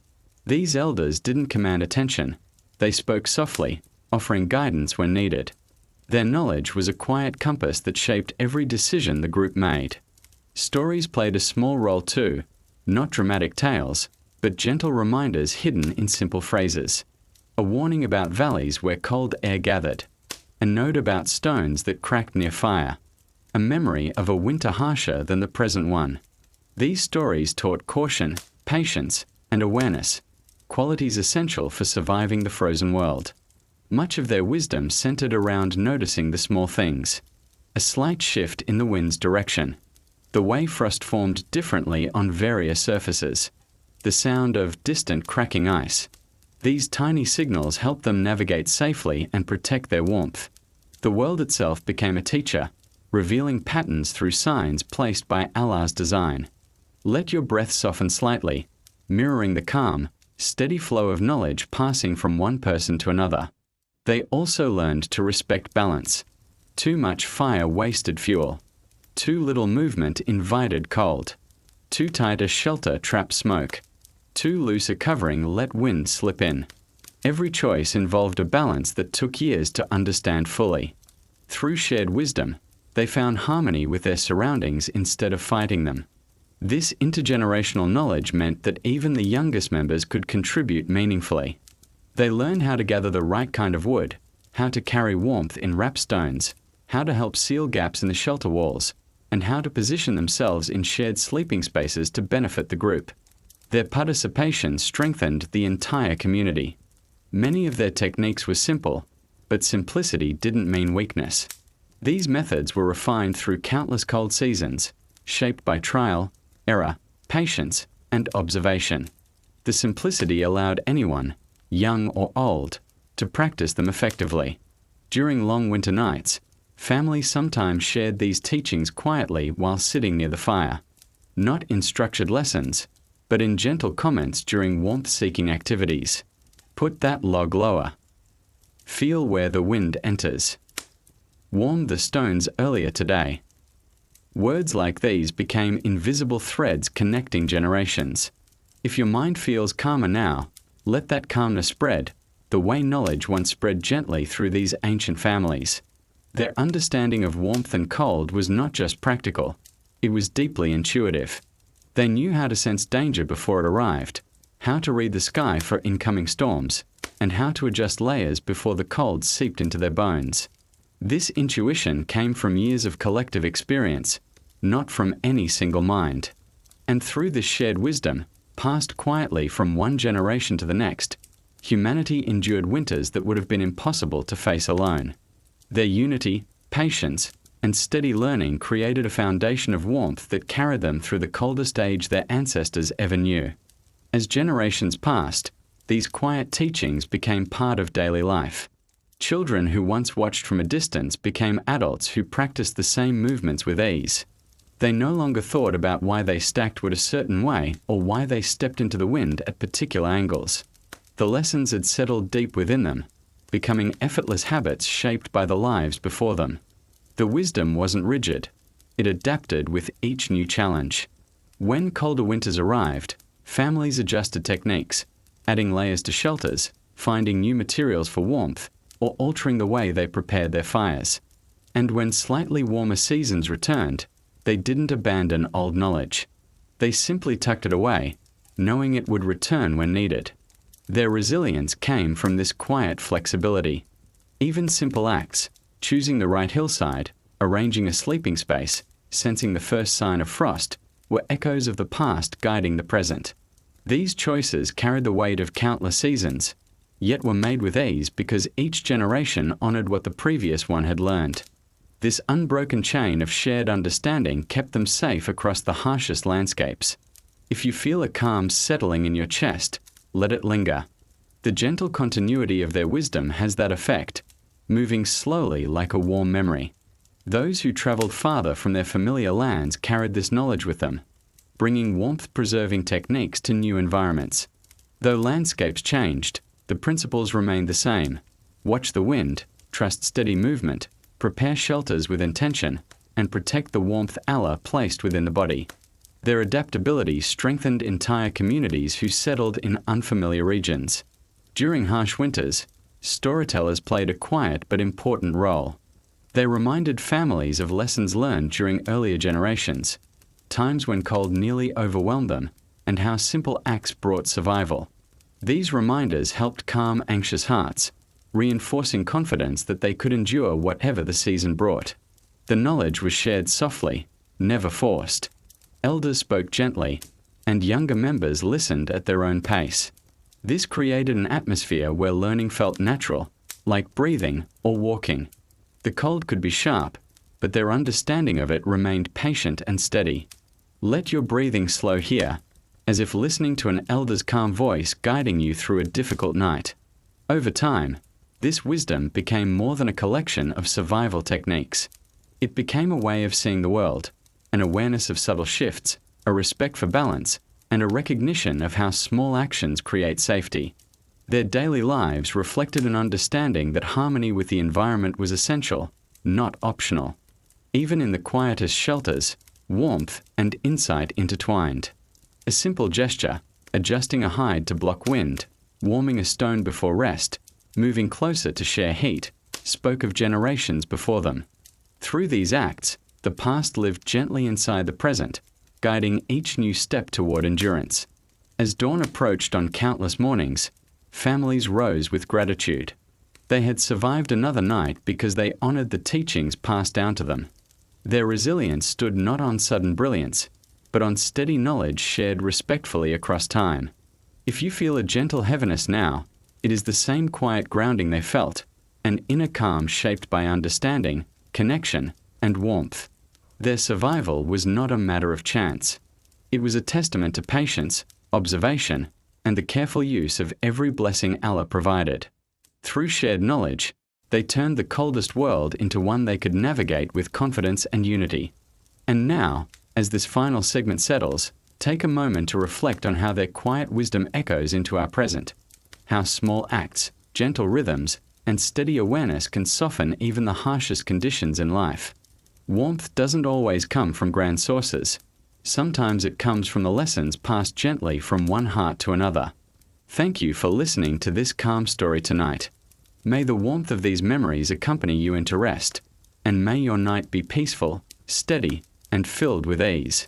These elders didn't command attention. They spoke softly, offering guidance when needed. Their knowledge was a quiet compass that shaped every decision the group made. Stories played a small role too, not dramatic tales, but gentle reminders hidden in simple phrases. A warning about valleys where cold air gathered. A note about stones that cracked near fire. A memory of a winter harsher than the present one. These stories taught caution, patience, and awareness, qualities essential for surviving the frozen world. Much of their wisdom centered around noticing the small things. A slight shift in the wind's direction. The way frost formed differently on various surfaces. The sound of distant cracking ice. These tiny signals helped them navigate safely and protect their warmth. The world itself became a teacher, revealing patterns through signs placed by Allah's design. Let your breath soften slightly, mirroring the calm, steady flow of knowledge passing from one person to another. They also learned to respect balance. Too much fire wasted fuel. Too little movement invited cold. Too tight a shelter trapped smoke. Too loose a covering let wind slip in. Every choice involved a balance that took years to understand fully. Through shared wisdom, they found harmony with their surroundings instead of fighting them. This intergenerational knowledge meant that even the youngest members could contribute meaningfully. They learned how to gather the right kind of wood, how to carry warmth in wrapped stones, how to help seal gaps in the shelter walls, and how to position themselves in shared sleeping spaces to benefit the group. Their participation strengthened the entire community. Many of their techniques were simple, but simplicity didn't mean weakness. These methods were refined through countless cold seasons, shaped by trial, error, patience, and observation. The simplicity allowed anyone, young or old, to practice them effectively. During long winter nights, families sometimes shared these teachings quietly while sitting near the fire, not in structured lessons, but in gentle comments during warmth-seeking activities. Put that log lower. Feel where the wind enters. Warm the stones earlier today. Words like these became invisible threads connecting generations. If your mind feels calmer now, let that calmness spread, the way knowledge once spread gently through these ancient families. Their understanding of warmth and cold was not just practical, it was deeply intuitive. They knew how to sense danger before it arrived, how to read the sky for incoming storms, and how to adjust layers before the cold seeped into their bones. This intuition came from years of collective experience, not from any single mind. And through this shared wisdom, passed quietly from one generation to the next, humanity endured winters that would have been impossible to face alone. Their unity, patience, and steady learning created a foundation of warmth that carried them through the coldest age their ancestors ever knew. As generations passed, these quiet teachings became part of daily life. Children who once watched from a distance became adults who practiced the same movements with ease. They no longer thought about why they stacked wood a certain way or why they stepped into the wind at particular angles. The lessons had settled deep within them, becoming effortless habits shaped by the lives before them. The wisdom wasn't rigid. It adapted with each new challenge. When colder winters arrived, families adjusted techniques, adding layers to shelters, finding new materials for warmth, or altering the way they prepared their fires. And when slightly warmer seasons returned, they didn't abandon old knowledge. They simply tucked it away, knowing it would return when needed. Their resilience came from this quiet flexibility. Even simple acts, choosing the right hillside, arranging a sleeping space, sensing the first sign of frost, were echoes of the past guiding the present. These choices carried the weight of countless seasons, yet were made with ease because each generation honored what the previous one had learned. This unbroken chain of shared understanding kept them safe across the harshest landscapes. If you feel a calm settling in your chest, let it linger. The gentle continuity of their wisdom has that effect, moving slowly like a warm memory. Those who traveled farther from their familiar lands carried this knowledge with them, bringing warmth-preserving techniques to new environments. Though landscapes changed, the principles remained the same. Watch the wind, trust steady movement, prepare shelters with intention, and protect the warmth Allah placed within the body. Their adaptability strengthened entire communities who settled in unfamiliar regions. During harsh winters, storytellers played a quiet but important role. They reminded families of lessons learned during earlier generations, times when cold nearly overwhelmed them, and how simple acts brought survival. These reminders helped calm anxious hearts, reinforcing confidence that they could endure whatever the season brought. The knowledge was shared softly, never forced. Elders spoke gently, and younger members listened at their own pace. This created an atmosphere where learning felt natural, like breathing or walking. The cold could be sharp, but their understanding of it remained patient and steady. Let your breathing slow here, as if listening to an elder's calm voice guiding you through a difficult night. Over time, this wisdom became more than a collection of survival techniques. It became a way of seeing the world, an awareness of subtle shifts, a respect for balance, and a recognition of how small actions create safety. Their daily lives reflected an understanding that harmony with the environment was essential, not optional. Even in the quietest shelters, warmth and insight intertwined. A simple gesture, adjusting a hide to block wind, warming a stone before rest, moving closer to share heat, spoke of generations before them. Through these acts, the past lived gently inside the present, guiding each new step toward endurance. As dawn approached on countless mornings, families rose with gratitude. They had survived another night because they honored the teachings passed down to them. Their resilience stood not on sudden brilliance, but on steady knowledge shared respectfully across time. If you feel a gentle heaviness now, it is the same quiet grounding they felt, an inner calm shaped by understanding, connection, and warmth. Their survival was not a matter of chance. It was a testament to patience, observation, and the careful use of every blessing Allah provided. Through shared knowledge, they turned the coldest world into one they could navigate with confidence and unity. And now, as this final segment settles, take a moment to reflect on how their quiet wisdom echoes into our present. How small acts, gentle rhythms, and steady awareness can soften even the harshest conditions in life. Warmth doesn't always come from grand sources. Sometimes it comes from the lessons passed gently from one heart to another. Thank you for listening to this calm story tonight. May the warmth of these memories accompany you into rest, and may your night be peaceful, steady, and filled with ease.